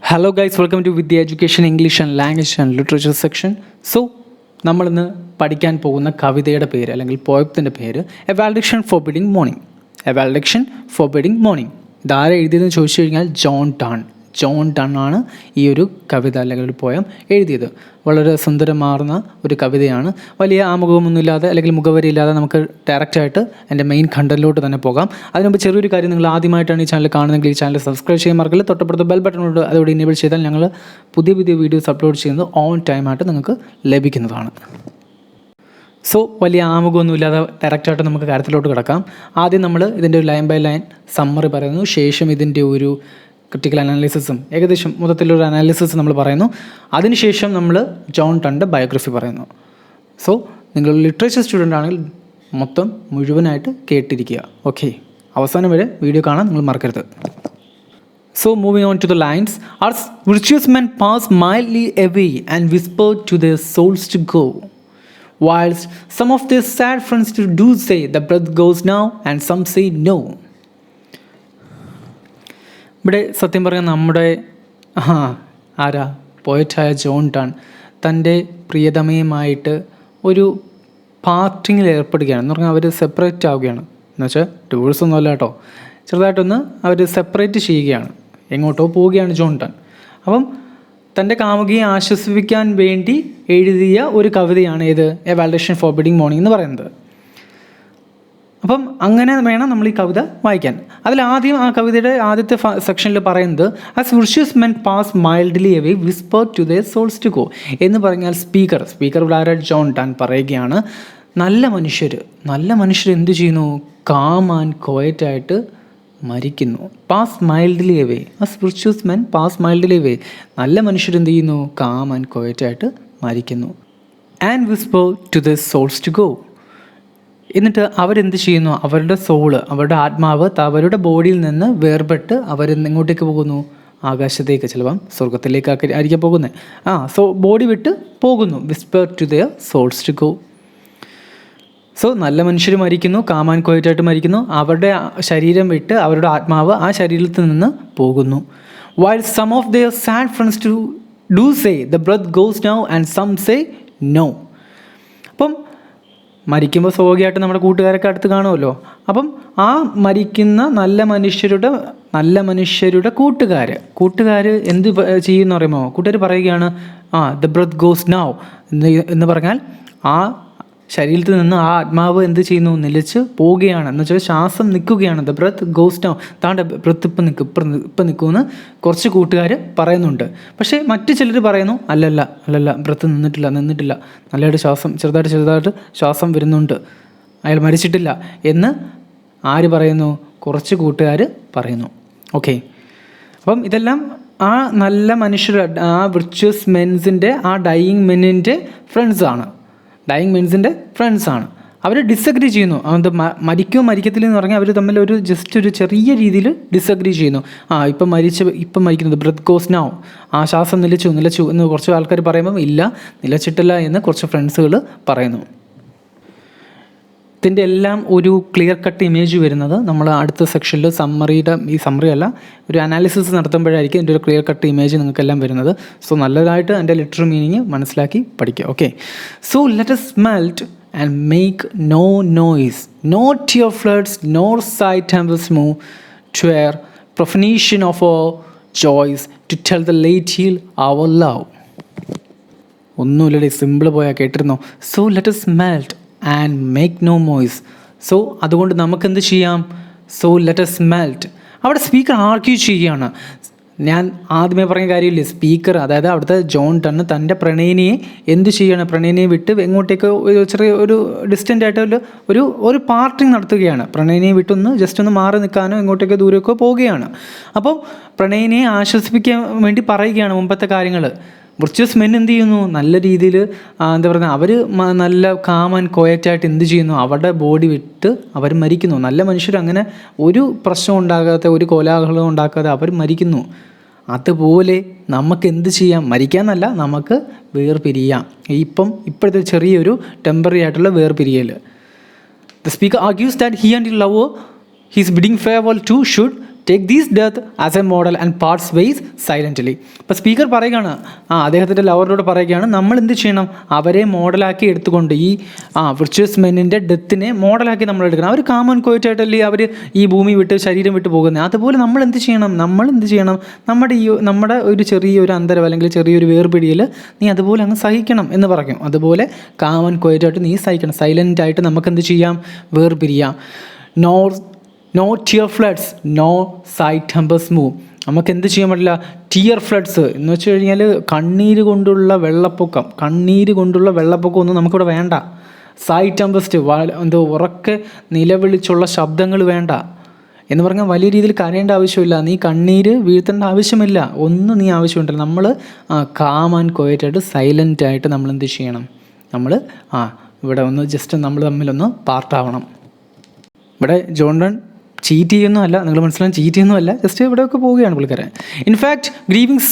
Hello guys, welcome to Vidya education English and language and literature section. So നമ്മളിന്ന് പഠിക്കാൻ പോകുന്ന കവിതയുടെ പേര് അല്ലെങ്കിൽ പോയത്തിൻ്റെ പേര് a valediction forbidding mourning. A valediction forbidding mourning. ഇതാരെ എഴുതിയതെന്ന് ചോദിച്ചു കഴിഞ്ഞാൽ ജോൺ ടൺ ആണ് ഈ ഒരു കവിത അല്ലെങ്കിൽ ഒരു പോയം എഴുതിയത്. വളരെ സുന്ദരമാർന്ന ഒരു കവിതയാണ്. വലിയ ആമുഖമൊന്നുമില്ലാതെ അല്ലെങ്കിൽ മുഖവരിയില്ലാതെ നമുക്ക് ഡയറക്റ്റായിട്ട് എൻ്റെ മെയിൻ കണ്ടന്റിലോട്ട് തന്നെ പോകാം. അതിനുമുമ്പ് ചെറിയൊരു കാര്യം, നിങ്ങൾ ആദ്യമായിട്ടാണ് ഈ ചാനൽ കാണുന്നതെങ്കിൽ ഈ ചാനൽ സബ്സ്ക്രൈബ് ചെയ്യാൻ മറക്കില്ല. തൊട്ടപ്പുറത്ത് ബെൽ ബട്ടണോട് അതോടെ ഇനേബിൾ ചെയ്താൽ ഞങ്ങൾ പുതിയ വീഡിയോസ് അപ്ലോഡ് ചെയ്യുന്നത് ഓൺ ടൈമായിട്ട് നിങ്ങൾക്ക് ലഭിക്കുന്നതാണ്. സോ വലിയ ആമുഖമൊന്നുമില്ലാതെ ഡയറക്റ്റായിട്ട് നമുക്ക് കാര്യത്തിലോട്ട് കിടക്കാം. ആദ്യം നമ്മൾ ഇതിൻ്റെ ഒരു ലൈൻ ബൈ ലൈൻ സമ്മറി പറയുന്നു. ശേഷം ഇതിൻ്റെ ഒരു ക്രിട്ടിക്കൽ അനാലിസിസും ഏകദേശം മൊത്തത്തിലൊരു അനാലിസിസ് നമ്മൾ പറയുന്നു. അതിനുശേഷം നമ്മൾ ജോൺ ടണ്ണിൻ്റെ ബയോഗ്രഫി പറയുന്നു. സോ നിങ്ങൾ ലിറ്ററേച്ചർ സ്റ്റുഡൻ്റ് ആണെങ്കിൽ മൊത്തം മുഴുവനായിട്ട് കേട്ടിരിക്കുക. ഓക്കെ, അവസാനം വരെ വീഡിയോ കാണാൻ നിങ്ങൾ മറക്കരുത്. So moving on to the lines. Our virtuous men pass mildly away and whisper to their souls to go, whilst some of their sad friends do say the breath goes now and some say no. ഇവിടെ സത്യം പറയാൻ നമ്മുടെ ആരാ പോയറ്റായ John ton തൻ്റെ പ്രിയതമയുമായിട്ട് ഒരു പാർട്ടിങ്ങിൽ ഏർപ്പെടുകയാണ്. എന്ന് പറഞ്ഞാൽ അവർ separate ആവുകയാണ്. എന്ന് വെച്ചാൽ ഡിവോഴ്സ് ഒന്നുമല്ല കേട്ടോ, ചെറുതായിട്ടൊന്ന് അവർ സെപ്പറേറ്റ് ചെയ്യുകയാണ്, എങ്ങോട്ടോ പോവുകയാണ് ജോൺ ടൺ. അപ്പം തൻ്റെ കാമുകിയെ ആശ്വസിപ്പിക്കാൻ വേണ്ടി എഴുതിയ ഒരു കവിതയാണ് ഏത് എ വാലഡിക്ഷൻ ഫോർബിഡിങ് മോർണിംഗ് എന്ന് പറയുന്നത്. അപ്പം അങ്ങനെ വേണം നമ്മൾ ഈ കവിത വായിക്കാൻ. അതിലാദ്യം ആ കവിതയുടെ ആദ്യത്തെ സെക്ഷനിൽ പറയുന്നത് as virtuous men pass mildly away whisper to their souls to go എന്ന് പറഞ്ഞാൽ സ്പീക്കർ വളരെ ജോൺ ടൺ പറയുകയാണ്, നല്ല മനുഷ്യർ എന്ത് ചെയ്യുന്നു? കാം ആൻഡ് ക്വയറ്റായിട്ട് മരിക്കുന്നു. Pass mildly away, as virtuous men pass mildly away, നല്ല മനുഷ്യർ എന്ത് ചെയ്യുന്നു? കാം ആൻഡ് ക്വയറ്റായിട്ട് മരിക്കുന്നു. And whisper to their souls to go, എന്നിട്ട് അവരെന്ത് ചെയ്യുന്നു? അവരുടെ സോള്, അവരുടെ ആത്മാവ് അവരുടെ ബോഡിയിൽ നിന്ന് വേർപെട്ട് എങ്ങോട്ടേക്ക് പോകുന്നു? ആകാശത്തേക്ക്, ചിലപ്പം സ്വർഗത്തിലേക്ക് ആയിരിക്കും പോകുന്നത്. സോ ബോഡി വിട്ട് പോകുന്നു. Whisper to their souls to go. So നല്ല മനുഷ്യർ മരിക്കുന്നു, കാമാൻ കോയറ്റായിട്ട് മരിക്കുന്നു. അവരുടെ ശരീരം വിട്ട് അവരുടെ ആത്മാവ് ആ ശരീരത്തിൽ നിന്ന് പോകുന്നു. While some of their sad friends do say the breath goes now and some say no. അപ്പം മരിക്കുമ്പോൾ സ്വാഭാവികമായിട്ട് നമ്മുടെ കൂട്ടുകാരൊക്കെ അടുത്ത് കാണുമല്ലോ. അപ്പം ആ മരിക്കുന്ന നല്ല മനുഷ്യരുടെ കൂട്ടുകാർ എന്ത് ചെയ്യുമെന്ന് പറയുമോ? കൂട്ടുകാർ പറയുകയാണ് ദ ബ്രെത്ത് ഗോസ് നൗ എന്ന് പറഞ്ഞാൽ ആ ശരീരത്തിൽ നിന്ന് ആ ആത്മാവ് എന്ത് ചെയ്യുന്നു? നിലച്ച് പോവുകയാണ്. എന്ന് വെച്ചാൽ ശ്വാസം നിൽക്കുകയാണ്. ദ ബ്രെത്ത് ഗോസ് നൗ, താണ്ടെ ബ്രെത്ത് ഇപ്പം നിൽക്കുമെന്ന് കുറച്ച് കൂട്ടുകാർ പറയുന്നുണ്ട്. പക്ഷേ മറ്റു ചിലർ പറയുന്നു അല്ലല്ല ബ്രെത്ത് നിന്നിട്ടില്ല, നല്ലതായിട്ട് ചെറുതായിട്ട് ശ്വാസം വരുന്നുണ്ട്, അയാൾ മരിച്ചിട്ടില്ല എന്ന് ആര് പറയുന്നു? കുറച്ച് കൂട്ടുകാർ പറയുന്നു. ഓക്കെ, അപ്പം ഇതെല്ലാം ആ നല്ല മനുഷ്യരുടെ, ആ വിർച്വസ് മെൻസിൻ്റെ, ആ ഡൈയിങ് മെന്നിൻ്റെ ഫ്രണ്ട്സാണ്. അവർ ഡിസഗ്രി ചെയ്യുന്നു. അത് മരിക്കത്തില്ല എന്ന് പറഞ്ഞാൽ അവർ തമ്മിൽ ഒരു ചെറിയ രീതിയിൽ ഡിസഗ്രി ചെയ്യുന്നു. ഇപ്പം മരിക്കുന്നത് ബ്രെത്ത് ഗോസ് നൗ, ആ ശ്വാസം നിലച്ചു എന്ന് കുറച്ച് ആൾക്കാർ പറയുമ്പം ഇല്ല, നിലച്ചിട്ടില്ല എന്ന് കുറച്ച് ഫ്രണ്ട്സുകൾ പറയുന്നു. ഇതിൻ്റെ എല്ലാം ഒരു ക്ലിയർ കട്ട് ഇമേജ് വരുന്നത് നമ്മൾ അടുത്ത സെക്ഷനിൽ സമ്മറി അല്ല, ഒരു അനാലിസിസ് നടത്തുമ്പോഴായിരിക്കും ഇതിൻ്റെ ഒരു ക്ലിയർ കട്ട് ഇമേജ് നിങ്ങൾക്കെല്ലാം വരുന്നത്. സോ നല്ലതായിട്ട് അതിൻ്റെ ലിറ്ററൽ മീനിങ് മനസ്സിലാക്കി പഠിക്കുക. Okay, so let us melt and make no noise, not your floods nor side tempest move to air profanation of our joys to tell the late heal our love. ഒന്നുമില്ലടേ, simple പോയാൽ കേട്ടിരുന്നോ? So let us melt and make no noise. So അതുകൊണ്ട് നമുക്കെന്ത് ചെയ്യാം? So let us melt. അവിടെ speaker argue ചെയ്യുകയാണ്. ഞാൻ ആദ്യമേ പറഞ്ഞ കാര്യമില്ലേ, സ്പീക്കർ അതായത് അവിടുത്തെ ജോൺ ടണ്ണ് തൻ്റെ പ്രണയിനിയെ എന്ത് ചെയ്യണം? പ്രണയിനിയെ വിട്ട് എങ്ങോട്ടേക്ക് ഒരു ഡിസ്റ്റൻ്റ് ആയിട്ട് ഒരു പാർട്ടിങ് നടത്തുകയാണ്. പ്രണയിനിയെ വിട്ടൊന്ന് ജസ്റ്റ് ഒന്ന് മാറി നിൽക്കാനോ എങ്ങോട്ടേക്കോ ദൂരമൊക്കെ പോവുകയാണ്. അപ്പോൾ പ്രണയിനിയെ ആശ്വസിപ്പിക്കാൻ വേണ്ടി പറയുകയാണ് മുമ്പത്തെ കാര്യങ്ങൾ. വിർച്വസ് മെൻ എന്ത് ചെയ്യുന്നു? നല്ല രീതിയിൽ അവർ നല്ല കാം ആൻഡ് ക്വയറ്റായിട്ട് എന്ത് ചെയ്യുന്നു? അവരുടെ ബോഡി വിട്ട് അവർ മരിക്കുന്നു. നല്ല മനുഷ്യർ അങ്ങനെ ഒരു പ്രശ്നം ഉണ്ടാകാതെ, ഒരു കോലാഹലം ഉണ്ടാക്കാതെ അവർ മരിക്കുന്നു. അതുപോലെ നമുക്ക് എന്ത് ചെയ്യാം? മരിക്കാമെന്നല്ല, നമുക്ക് വേർപിരിയാം. ഇപ്പോഴത്തെ ചെറിയൊരു ടെമ്പററി ആയിട്ടുള്ള വേർപിരിയൽ. The speaker argues that he and lover he's bidding farewell to should take these death as a model and parts ways silently. ഇപ്പോൾ സ്പീക്കർ പറയുകയാണ്, അദ്ദേഹത്തിൻ്റെ ലവറിനോട് പറയുകയാണ്, നമ്മൾ എന്ത് ചെയ്യണം, അവരെ മോഡലാക്കി എടുത്തുകൊണ്ട് ഈ വിർച്വസ് മെന്നിൻ്റെ ഡെത്തിനെ മോഡലാക്കി നമ്മൾ എടുക്കണം. അവർ കാമൻ കോയിറ്റായിട്ടല്ലേ അവർ ഈ ഭൂമി വിട്ട് ശരീരം വിട്ട് പോകുന്നത്. അതുപോലെ നമ്മൾ എന്ത് ചെയ്യണം, നമ്മുടെ ഒരു ചെറിയൊരു അന്തരം അല്ലെങ്കിൽ ചെറിയൊരു വേർപിടിയിൽ നീ അതുപോലെ അങ്ങ് സഹിക്കണം എന്ന് പറയും. അതുപോലെ കാമൻ കോയിറ്റായിട്ട് നീ സഹിക്കണം. സൈലൻ്റായിട്ട് നമുക്ക് എന്ത് ചെയ്യാം, വേർപിരിയാം. No tear floods, no side tempers move. നമുക്ക് എന്ത് ചെയ്യാൻ പറ്റില്ല, ടിയർ ഫ്ലഡ്സ് എന്ന് വെച്ച് കഴിഞ്ഞാൽ കണ്ണീര് കൊണ്ടുള്ള വെള്ളപ്പൊക്കം ഒന്നും നമുക്കിവിടെ വേണ്ട. സൈഡ് ടെമ്പസ്റ്റ് ഉറക്കെ നിലവിളിച്ചുള്ള ശബ്ദങ്ങൾ വേണ്ട എന്ന് പറഞ്ഞാൽ വലിയ രീതിയിൽ കരയേണ്ട ആവശ്യമില്ല. നീ കണ്ണീര് വീഴ്ത്തേണ്ട ആവശ്യമില്ല, ഒന്നും നീ ആവശ്യമുണ്ടല്ലോ. നമ്മൾ കാം ആൻഡ് ക്വയറ്റായിട്ട് സൈലൻ്റായിട്ട് നമ്മൾ എന്ത് ചെയ്യണം, നമ്മൾ ഇവിടെ ഒന്ന് ജസ്റ്റ് നമ്മൾ തമ്മിലൊന്ന് പാർട്ടാവണം. ഇവിടെ ജോൺ ഡൺ ചീറ്റ് ചെയ്യുന്നതല്ല, നിങ്ങൾ മനസ്സിലാൻ ചീറ്റ് ചെയ്യുന്നതല്ല, ജസ്റ്റ് ഇവിടെയൊക്കെ പോവുകയാണ് പുള്ളിക്കാരൻ. In fact grieving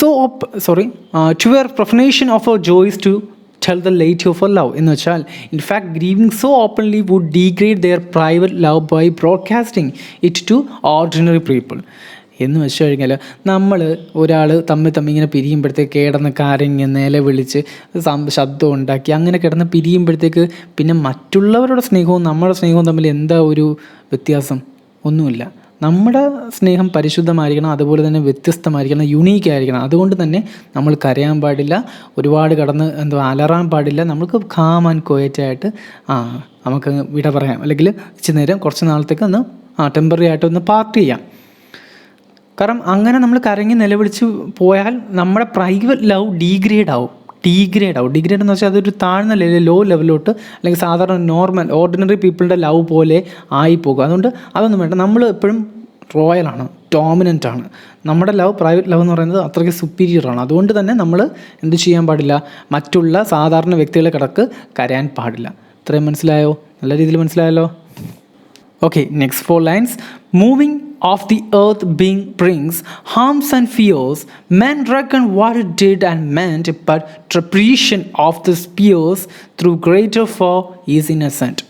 twere profanation of our joys to tell the laity of our love എന്ന് വെച്ചാൽ in fact grieving so openly would degrade their private love by broadcasting it to ordinary people. എന്ന് വെച്ച് കഴിഞ്ഞാൽ നമ്മൾ ഒരാൾ തമ്മിൽ ഇങ്ങനെ പിരിയുമ്പോഴത്തേക്ക് കിടന്ന് കരഞ്ഞ് നിലവിളിച്ച് ശബ്ദം ഉണ്ടാക്കി അങ്ങനെ കിടന്ന് പിരിയുമ്പോഴത്തേക്ക് പിന്നെ മറ്റുള്ളവരുടെ സ്നേഹവും നമ്മുടെ സ്നേഹവും തമ്മിൽ എന്താ ഒരു വ്യത്യാസം? ഒന്നുമില്ല. നമ്മുടെ സ്നേഹം പരിശുദ്ധമായിരിക്കണം, അതുപോലെ തന്നെ വ്യത്യസ്തമായിരിക്കണം, യുണീക്ക് ആയിരിക്കണം. അതുകൊണ്ട് തന്നെ നമ്മൾ കരയാൻ പാടില്ല, ഒരുപാട് കടന്ന് അലറാൻ പാടില്ല. നമുക്ക് കാം ആൻഡ് ക്വയറ്റായിട്ട് നമുക്ക് വിട പറയാം, അല്ലെങ്കിൽ ഇച്ചിരി നേരം കുറച്ച് നാളത്തേക്ക് ഒന്ന് ടെമ്പററി ആയിട്ട് ഒന്ന് പാർട്ട് ചെയ്യാം. കാരണം അങ്ങനെ നമ്മൾ കരങ്ങി നിലവിളിച്ച് പോയാൽ നമ്മുടെ പ്രൈവറ്റ് ലവ് ഡീഗ്രേഡ് ആവും. ഡീഗ്രേഡ് എന്ന് വെച്ചാൽ അതൊരു താഴ്ന്ന ലോ ലെവലിലോട്ട് അല്ലെങ്കിൽ സാധാരണ നോർമൽ ഓർഡിനറി പീപ്പിളിൻ്റെ ലവ് പോലെ ആയിപ്പോകും. അതുകൊണ്ട് അതൊന്നും വേണ്ട. നമ്മൾ എപ്പോഴും റോയലാണ്, ഡോമിനൻ്റ് ആണ്. നമ്മുടെ ലവ്, പ്രൈവറ്റ് ലവ് എന്ന് പറയുന്നത് അത്രയ്ക്ക് സുപ്പീരിയറാണ്. അതുകൊണ്ട് തന്നെ നമ്മൾ എന്ത് ചെയ്യാൻ പാടില്ല, മറ്റുള്ള സാധാരണ വ്യക്തികളെ കിടക്ക് കരയാൻ പാടില്ല. ഇത്രയും മനസ്സിലായോ? നല്ല രീതിയിൽ മനസ്സിലായല്ലോ. Okay, next 4 lines. Moving of the earth brings harms and fears. Men reckon what it did and meant, but trepidation of the spears through greater foe is innocent.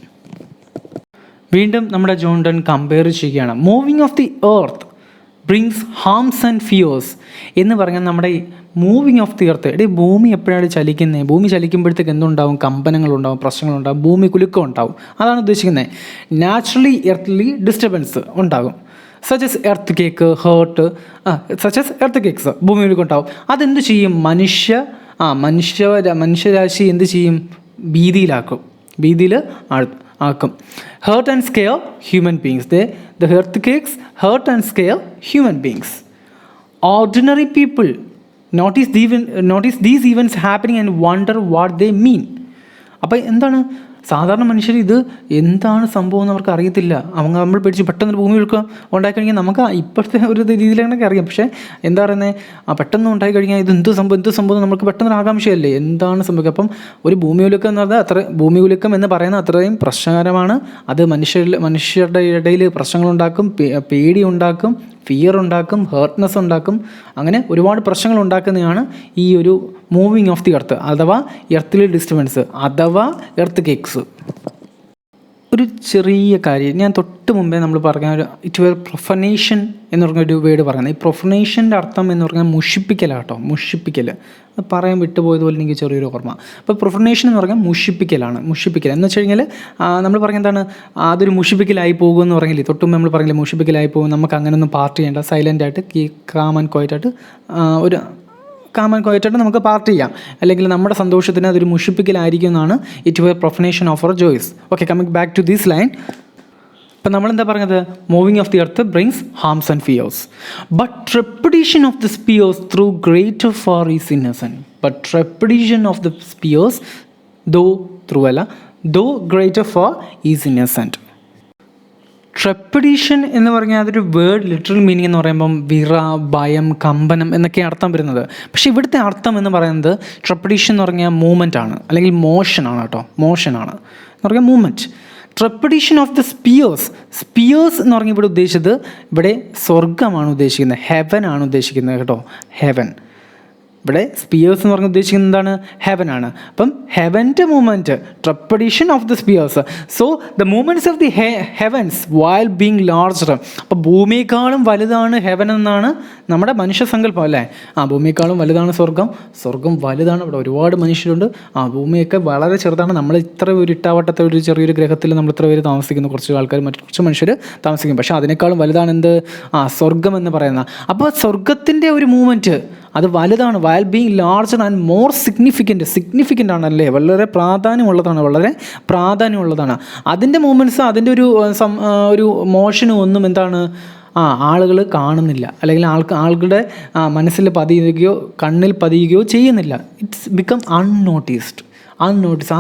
വീണ്ടും നമ്മുടെ ജോൺ ഡൺ കമ്പയർ ചെയ്യുകയാണ്. Moving of the earth brings harms and fears എന്ന് പറഞ്ഞാൽ നമ്മുടെ moving of the earth, ഭൂമി എപ്പോഴാണ് ചലിക്കുന്നത്? ഭൂമി ചലിക്കുമ്പോഴത്തേക്ക് എന്തുണ്ടാവും? കമ്പനങ്ങളുണ്ടാവും, പ്രശ്നങ്ങളുണ്ടാവും, ഭൂമി കുലുക്കം ഉണ്ടാവും. അതാണ് ഉദ്ദേശിക്കുന്നത്. നാച്ചുറലി എർത്ത്ലി ഡിസ്റ്റർബൻസ് ഉണ്ടാകും. Such as earthquake, hurt, such as earthquakes, ഭൂമി കുലുക്കം ഉണ്ടാവും. അതെന്ത് ചെയ്യും? മനുഷ്യരാശി എന്ത് ചെയ്യും? ഭീതിയിൽ ആക്കും. Hurt and scare human beings. The earthquakes hurt and scare human beings. Ordinary people notice these events happening and wonder what they mean. അപ്പോൾ എന്താണ്? സാധാരണ മനുഷ്യർ ഇത് എന്താണ് സംഭവം എന്ന് അവർക്ക് അറിയത്തില്ല. നമ്മൾ പേടിച്ച് പെട്ടെന്ന് ഭൂമി കുലുക്കം ഉണ്ടായിക്കഴിഞ്ഞാൽ നമുക്ക് ഇപ്പോഴത്തെ ഒരു രീതിയിലാണെങ്കിൽ അറിയാം. പക്ഷേ എന്താ പറയുന്നത്, പെട്ടെന്ന് ഉണ്ടായിക്കഴിഞ്ഞാൽ ഇത് എന്ത് സംഭവം നമുക്ക് പെട്ടെന്ന് ആകാംക്ഷയല്ലേ, എന്താണ് സംഭവിക്കുക? അപ്പം ഒരു ഭൂമി കുലുക്കം എന്ന് പറഞ്ഞാൽ ഭൂമി കുലുക്കം എന്ന് പറയുന്നത് അത്രയും പ്രശ്നകരമാണ്. അത് മനുഷ്യരുടെ ഇടയിൽ പ്രശ്നങ്ങളുണ്ടാക്കും, പേടി ഉണ്ടാക്കും, ഫിയർ ഉണ്ടാക്കും, ഹേർട്ട്നെസ് ഉണ്ടാക്കും. അങ്ങനെ ഒരുപാട് പ്രശ്നങ്ങൾ ഉണ്ടാക്കുന്നതാണ് ഈ ഒരു മൂവിങ് ഓഫ് ദി എർത്ത് അഥവാ എർത്തിലെ ഡിസ്റ്റർബൻസ് അഥവാ എർത്ത് കേക്ക്സ്. ഒരു ചെറിയ കാര്യം ഞാൻ തൊട്ട് മുമ്പേ നമ്മൾ പറഞ്ഞ ഇറ്റ് പ്രൊഫനേഷൻ എന്ന് പറഞ്ഞൊരു വേർഡ് പറയുന്നത്. ഈ പ്രൊഫനേഷൻ്റെ അർത്ഥം എന്ന് പറഞ്ഞാൽ മുഷിപ്പിക്കലാട്ടോ, മുഷിപ്പിക്കൽ. അത് പറയാൻ വിട്ടുപോയതുപോലെ എനിക്ക് ചെറിയൊരു ഓർമ്മ. അപ്പോൾ പ്രൊഫനേഷൻ എന്ന് പറഞ്ഞാൽ മുഷിപ്പിക്കലാണ്. എന്ന് വെച്ച് കഴിഞ്ഞാൽ നമ്മൾ പറഞ്ഞ എന്താണ്, അതൊരു മുഷിപ്പിക്കലായി പോകുമെന്ന് പറഞ്ഞില്ലേ, തൊട്ടുമ്പോൾ നമ്മൾ പറഞ്ഞില്ലേ മുഷിപ്പിക്കലായി പോകും. നമുക്ക് അങ്ങനെയൊന്നും പാർട്ട് ചെയ്യേണ്ട, സൈലൻ്റായിട്ട് കാം ആൻഡ് ക്വയറ്റായിട്ട് നമുക്ക് പാർട്ട് ചെയ്യാം, അല്ലെങ്കിൽ നമ്മുടെ സന്തോഷത്തിന് അതൊരു മുഷിപ്പിക്കലായിരിക്കും എന്നാണ് it were profanation of our joys. Okay, coming back to this line. ഇപ്പം നമ്മളെന്താ പറഞ്ഞത്? Moving of the earth brings harms and fears, but trepidation of the spheres through greater far is innocent. But trepidation of the spheres though greater far is innocent. Trepidation എന്ന് പറഞ്ഞാൽ അതൊരു word literal meaning എന്ന് പറയുമ്പം വിറ, ഭയം, കമ്പനം എന്നൊക്കെയാണ് അർത്ഥം വരുന്നത്. പക്ഷേ ഇവിടുത്തെ അർത്ഥം എന്ന് പറയുന്നത് ട്രെപ്പിഡേഷൻ എന്ന് പറഞ്ഞാൽ മൂവ്മെൻ്റ് ആണ്, അല്ലെങ്കിൽ മോഷനാണ് കേട്ടോ. മോഷനാണ് എന്ന് പറഞ്ഞാൽ മൂവ്മെൻറ്റ്. ട്രെപ്പിഡേഷൻ ഓഫ് ദ സ്പിയേഴ്സ് എന്ന് പറഞ്ഞാൽ ഇവിടെ ഉദ്ദേശിച്ചത് ഇവിടെ സ്വർഗമാണ് ഉദ്ദേശിക്കുന്നത്, ഹെവൻ ആണ് ഉദ്ദേശിക്കുന്നത് കേട്ടോ. ഹെവൻ ഇവിടെ സ്പിയേഴ്സ് എന്ന് പറഞ്ഞ് ഉദ്ദേശിക്കുന്നത് എന്താണ്? ഹെവനാണ്. അപ്പം ഹെവൻ്റെ movement, trepidation of the spheres. So the movements of the heavens while being larger. അപ്പോൾ ഭൂമിയെക്കാളും വലുതാണ് ഹെവൻ എന്നാണ് നമ്മുടെ മനുഷ്യസങ്കല്പം അല്ലേ? ഭൂമിയെക്കാളും വലുതാണ് സ്വർഗം, സ്വർഗം വലുതാണ്. ഇവിടെ ഒരുപാട് മനുഷ്യരുണ്ട്. ഭൂമിയൊക്കെ വളരെ ചെറുതാണ്. നമ്മൾ ഇത്ര ഒരു ഇട്ടാവട്ടത്തെ ഒരു ചെറിയൊരു ഗ്രഹത്തിൽ നമ്മൾ ഇത്ര പേര് താമസിക്കുന്നു, കുറച്ച് ആൾക്കാർ, മറ്റു കുറച്ച് മനുഷ്യർ താമസിക്കും. പക്ഷേ അതിനേക്കാളും വലുതാണ് എന്ത്? സ്വർഗം എന്ന് പറയുന്ന. അപ്പോൾ സ്വർഗത്തിൻ്റെ ഒരു മൂവ്മെൻറ്റ് അത് വലുതാണ്. While being larger and more significant ആണല്ലേ? വളരെ പ്രാധാന്യമുള്ളതാണ്. അതിൻ്റെ മൂവ്മെൻറ്റ്സ്, അതിൻ്റെ ഒരു മോഷനും ഒന്നും എന്താണ് ആളുകൾ കാണുന്നില്ല, അല്ലെങ്കിൽ ആളുകളുടെ മനസ്സിൽ പതിയുകയോ കണ്ണിൽ പതിയുകയോ ചെയ്യുന്നില്ല. It's become unnoticed.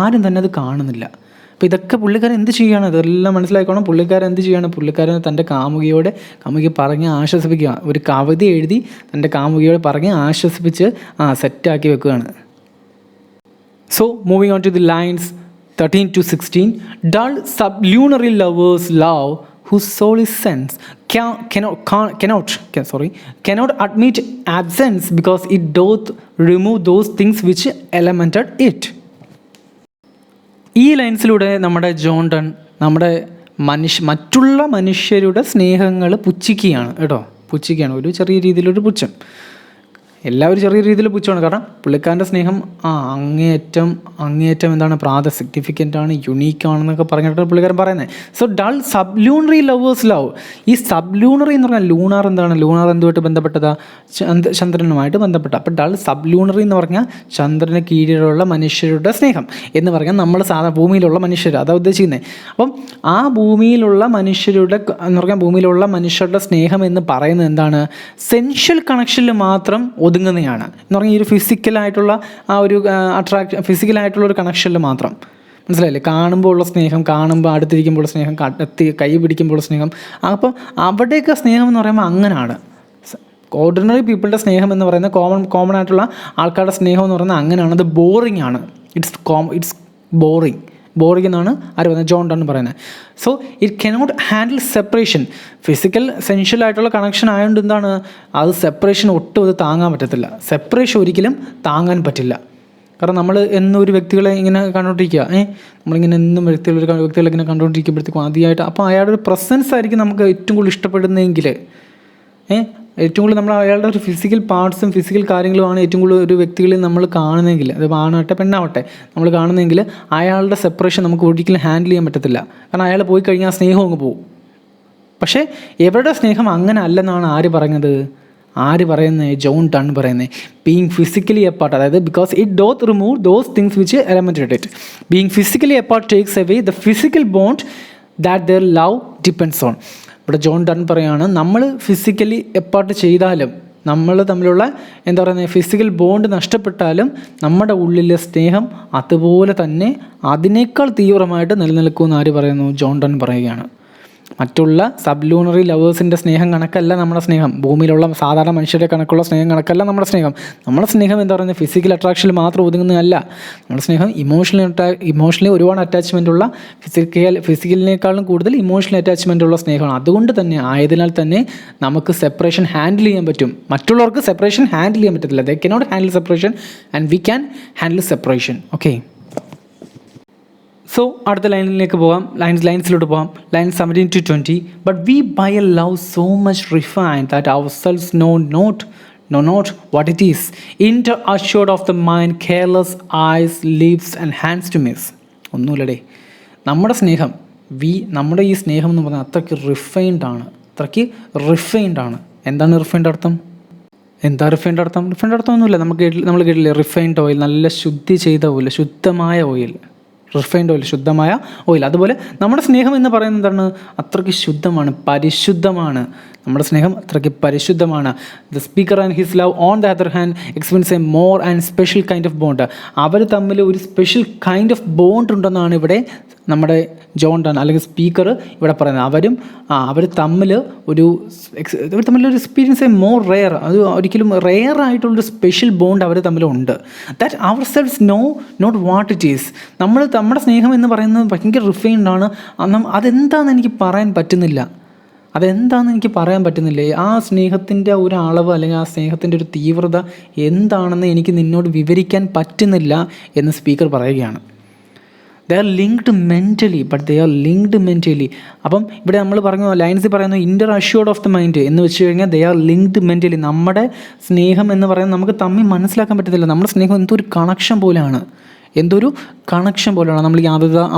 ആരും തന്നെ അത് കാണുന്നില്ല. അപ്പോൾ ഇതൊക്കെ പുള്ളിക്കാരൻ എന്ത് ചെയ്യുകയാണ്? ഇതെല്ലാം മനസ്സിലാക്കണം. പുള്ളിക്കാരൻ എന്ത് ചെയ്യുകയാണ്? പുള്ളിക്കാരൻ തൻ്റെ കാമുകിയെ പറഞ്ഞ് ആശ്വസിപ്പിക്കുക. ഒരു കവിത എഴുതി തൻ്റെ കാമുകിയോട് പറഞ്ഞ് ആശ്വസിപ്പിച്ച് സെറ്റാക്കി വെക്കുകയാണ്. So moving on to the lines 13 to 16. Dull sublunary lovers love whose soul is sense cannot admit absence because it doth remove those things which elemented it. ഈ ലൈൻസിലൂടെ നമ്മുടെ ജോൺ ഡൺ മറ്റുള്ള മനുഷ്യരുടെ സ്നേഹങ്ങൾ പുച്ഛിക്കുകയാണ് കേട്ടോ. ഒരു ചെറിയ രീതിയിലൊരു പുച്ഛം. എല്ലാവരും ചെറിയ രീതിയിൽ പുച്ഛമാണ്. കാരണം പുള്ളിക്കാരൻ്റെ സ്നേഹം അങ്ങേയറ്റം എന്താണ് സിഗ്നിഫിക്കൻ്റ് ആണ്, യുണീക്ക് ആണെന്നൊക്കെ പറഞ്ഞിട്ട് പുള്ളിക്കാരൻ പറയുന്നത്. So dull sublunary lovers love. ഈ സബ്ലൂണറി എന്ന് പറഞ്ഞാൽ ലൂണാർ എന്താണ്? ലൂണാർ എന്തുമായിട്ട് ബന്ധപ്പെട്ടതാ? ചന്ദ്രനുമായിട്ട് ബന്ധപ്പെട്ട. അപ്പോൾ ഡൾ സബ്ലൂണറി എന്ന് പറഞ്ഞാൽ ചന്ദ്രന് കീഴിലുള്ള മനുഷ്യരുടെ സ്നേഹം എന്ന് പറഞ്ഞാൽ നമ്മൾ ഭൂമിയിലുള്ള മനുഷ്യർ, അതാണ് ഉദ്ദേശിക്കുന്നത്. അപ്പം ആ ഭൂമിയിലുള്ള മനുഷ്യരുടെ സ്നേഹം എന്ന് പറയുന്നത് എന്താണ്? സെൻഷ്യൽ കണക്ഷനിൽ മാത്രം ഒതുങ്ങുന്നതാണ് എന്ന് പറഞ്ഞാൽ ഈ ഒരു ഫിസിക്കലായിട്ടുള്ള ഫിസിക്കലായിട്ടുള്ള ഒരു കണക്ഷനിൽ മാത്രം. മനസ്സിലായില്ലേ? കാണുമ്പോൾ ഉള്ള സ്നേഹം, കാണുമ്പോൾ അടുത്തിരിക്കുമ്പോൾ സ്നേഹം, കൈ പിടിക്കുമ്പോൾ സ്നേഹം. അപ്പം അവിടെയൊക്കെ സ്നേഹം എന്ന് പറയുമ്പോൾ അങ്ങനെയാണ്. ഓർഡിനറി പീപ്പിളുടെ സ്നേഹം എന്ന് പറയുന്നത്, കോമൺ ആയിട്ടുള്ള ആൾക്കാരുടെ സ്നേഹം എന്ന് പറയുന്നത് അങ്ങനെയാണ്. അത് ബോറിംഗ് ആണ്. ഇറ്റ്സ് ബോറിംഗ് എന്നാണ് ആര് പറയുന്നത്? ജോൺ ഡൺ പറയുന്നത്. So it cannot handle separation. Physical sensual ആയിട്ടുള്ള കണക്ഷൻ ആയതുകൊണ്ട് എന്താണ് അത് സെപ്പറേഷൻ ഒട്ടും അത് താങ്ങാൻ പറ്റത്തില്ല. സെപ്പറേഷൻ ഒരിക്കലും താങ്ങാൻ പറ്റില്ല. കാരണം നമ്മൾ എന്നും ഒരു വ്യക്തികളെ ഇങ്ങനെ കണ്ടുകൊണ്ടിരിക്കുക, നമ്മളിങ്ങനെ എന്നും വ്യക്തികളെ ഇങ്ങനെ കണ്ടുകൊണ്ടിരിക്കുമ്പോഴത്തേക്കും ആദ്യമായിട്ട് അപ്പോൾ അയാളുടെ ഒരു പ്രസൻസ് ആയിരിക്കും നമുക്ക് ഏറ്റവും കൂടുതൽ ഇഷ്ടപ്പെടുന്നതെങ്കിൽ ഏറ്റവും കൂടുതൽ നമ്മൾ അയാളുടെ ഒരു ഫിസിക്കൽ പാർട്സും ഫിസിക്കൽ കാര്യങ്ങളുമാണ് ഏറ്റവും കൂടുതൽ ഒരു വ്യക്തികളിൽ നമ്മൾ കാണുന്നതെങ്കിൽ, അത് ആണാവട്ടെ പെണ്ണാവട്ടെ നമ്മൾ കാണുന്നതെങ്കിൽ അയാളുടെ സെപ്പറേഷൻ നമുക്ക് ഒരിക്കലും ഹാൻഡിൽ ചെയ്യാൻ പറ്റത്തില്ല. കാരണം അയാൾ പോയി കഴിഞ്ഞാൽ ആ സ്നേഹം അങ്ങ് പോകും. പക്ഷേ എവരുടെ സ്നേഹം അങ്ങനെ അല്ലെന്നാണ് ആര് പറയുന്നത്? ജോൺ ഡൺ പറയുന്നത്. ബീങ് ഫിസിക്കലി എപ്പാർട്ട്, അതായത് because it doth remove those things which elemented it. Being physically apart takes away the physical bond that their love depends on. ഇവിടെ ജോൺ ഡൺ പറയുകയാണ്, നമ്മൾ ഫിസിക്കലി എപ്പാർട്ട് ചെയ്താലും, നമ്മൾ തമ്മിലുള്ള physical bond നഷ്ടപ്പെട്ടാലും നമ്മുടെ ഉള്ളിലെ സ്നേഹം അതുപോലെ തന്നെ അതിനേക്കാൾ തീവ്രമായിട്ട് നിലനിൽക്കുമെന്ന് ആര് പറയുന്നു? ജോൺ ഡൺ പറയുകയാണ്. മറ്റുള്ള സബ്ലൂണറി ലവേഴ്സിൻ്റെ സ്നേഹം കണക്കല്ല നമ്മുടെ സ്നേഹം. ഭൂമിയിലുള്ള സാധാരണ മനുഷ്യരുടെ കണക്കുള്ള സ്നേഹം കണക്കല്ല നമ്മുടെ സ്നേഹം ഫിസിക്കൽ അട്രാക്ഷനിൽ മാത്രം ഒതുങ്ങുന്നതല്ല. നമ്മുടെ സ്നേഹം ഇമോഷണലി ഒരുപാട് അറ്റാച്ച്മെൻറ്റുള്ള, ഫിസിക്കലിനേക്കാളും കൂടുതൽ ഇമോഷണൽ അറ്റാച്ച്മെൻറ്റുള്ള സ്നേഹമാണ്. അതുകൊണ്ട് തന്നെ ആയതിനാൽ തന്നെ നമുക്ക് സെപ്പറേഷൻ ഹാൻഡിൽ ചെയ്യാൻ പറ്റും. മറ്റുള്ളവർക്ക് സെപ്പറേഷൻ ഹാൻഡിൽ ചെയ്യാൻ പറ്റത്തില്ല. They cannot handle separation and we can handle separation. Okay, so അടുത്ത ലൈനിലേക്ക് പോകാം. ലൈൻസിലോട്ട് പോകാം. Line 17 to 20. But we by a love so much refined that ourselves know not what it is, inter assured of the mind, careless eyes, lips and hands to miss. ഒന്നുമില്ലടേ, നമ്മുടെ ഈ സ്നേഹം എന്ന് പറഞ്ഞാൽ അത്രയ്ക്ക് റിഫൈൻഡ് ആണ്. എന്താണ് റിഫൈൻഡ് അർത്ഥം? Refined അർത്ഥം ഒന്നുമില്ല. നമ്മൾ കേട്ടില്ലേ റിഫൈൻഡ് ഓയിൽ, നല്ല ശുദ്ധി ചെയ്ത ഓയിൽ, ശുദ്ധമായ ഓയിൽ, റിഫൈൻഡ് ഓയിൽ, ശുദ്ധമായ ഓയിൽ. അതുപോലെ നമ്മുടെ സ്നേഹം എന്ന് പറയുന്നത് എന്താണ്? അത്രയ്ക്ക് ശുദ്ധമാണ്, പരിശുദ്ധമാണ്. നമ്മുടെ സ്നേഹം അത്രയ്ക്ക് പരിശുദ്ധമാണ്. The speaker and his love on the other hand experience a more and special kind of bond. അവർ തമ്മിൽ ഒരു സ്പെഷ്യൽ കൈൻഡ് ഓഫ് ബോണ്ട് ഉണ്ടെന്നാണ് ഇവിടെ നമ്മുടെ ജോൺ ഡൺ അല്ലെങ്കിൽ സ്പീക്കർ ഇവിടെ പറയുന്നത്. അവർ തമ്മിലൊരു എക്സ്പീരിയൻസ് എ മോർ റെയർ, അത് ഒരിക്കലും റെയർ ആയിട്ടുള്ളൊരു സ്പെഷ്യൽ ബോണ്ട് അവർ തമ്മിലുണ്ട്. That our selves know not what it is. നമ്മുടെ സ്നേഹം എന്ന് പറയുന്നത് ഭയങ്കര റിഫൈൻഡ് ആണ്. അതെന്താണെന്ന് എനിക്ക് പറയാൻ പറ്റുന്നില്ല. അതെന്താണെന്ന് എനിക്ക് പറയാൻ പറ്റുന്നില്ലേ. ആ സ്നേഹത്തിൻ്റെ ഒരു അളവ് അല്ലെങ്കിൽ ആ സ്നേഹത്തിൻ്റെ ഒരു തീവ്രത എന്താണെന്ന് എനിക്ക് നിന്നോട് വിവരിക്കാൻ പറ്റുന്നില്ല എന്ന് സ്പീക്കർ പറയുകയാണ്. They are linked mentally, but they are linked mentally. അപ്പം ഇവിടെ നമ്മൾ പറഞ്ഞു, ലൈൻസിൽ പറയുന്നു ഇൻ്റർ അഷ്യൂർഡ് ഓഫ് ദ മൈൻഡ് എന്ന് വെച്ച് കഴിഞ്ഞാൽ ദേ ആർ ലിങ്ക്ഡ് മെൻ്റലി. നമ്മുടെ സ്നേഹം എന്ന് പറയുന്നത് നമുക്ക് തമ്മിൽ മനസ്സിലാക്കാൻ പറ്റത്തില്ല. നമ്മുടെ സ്നേഹം എന്തൊരു കണക്ഷൻ പോലെയാണ്, എന്തൊരു കണക്ഷൻ പോലെയാണ്. നമ്മൾ ഈ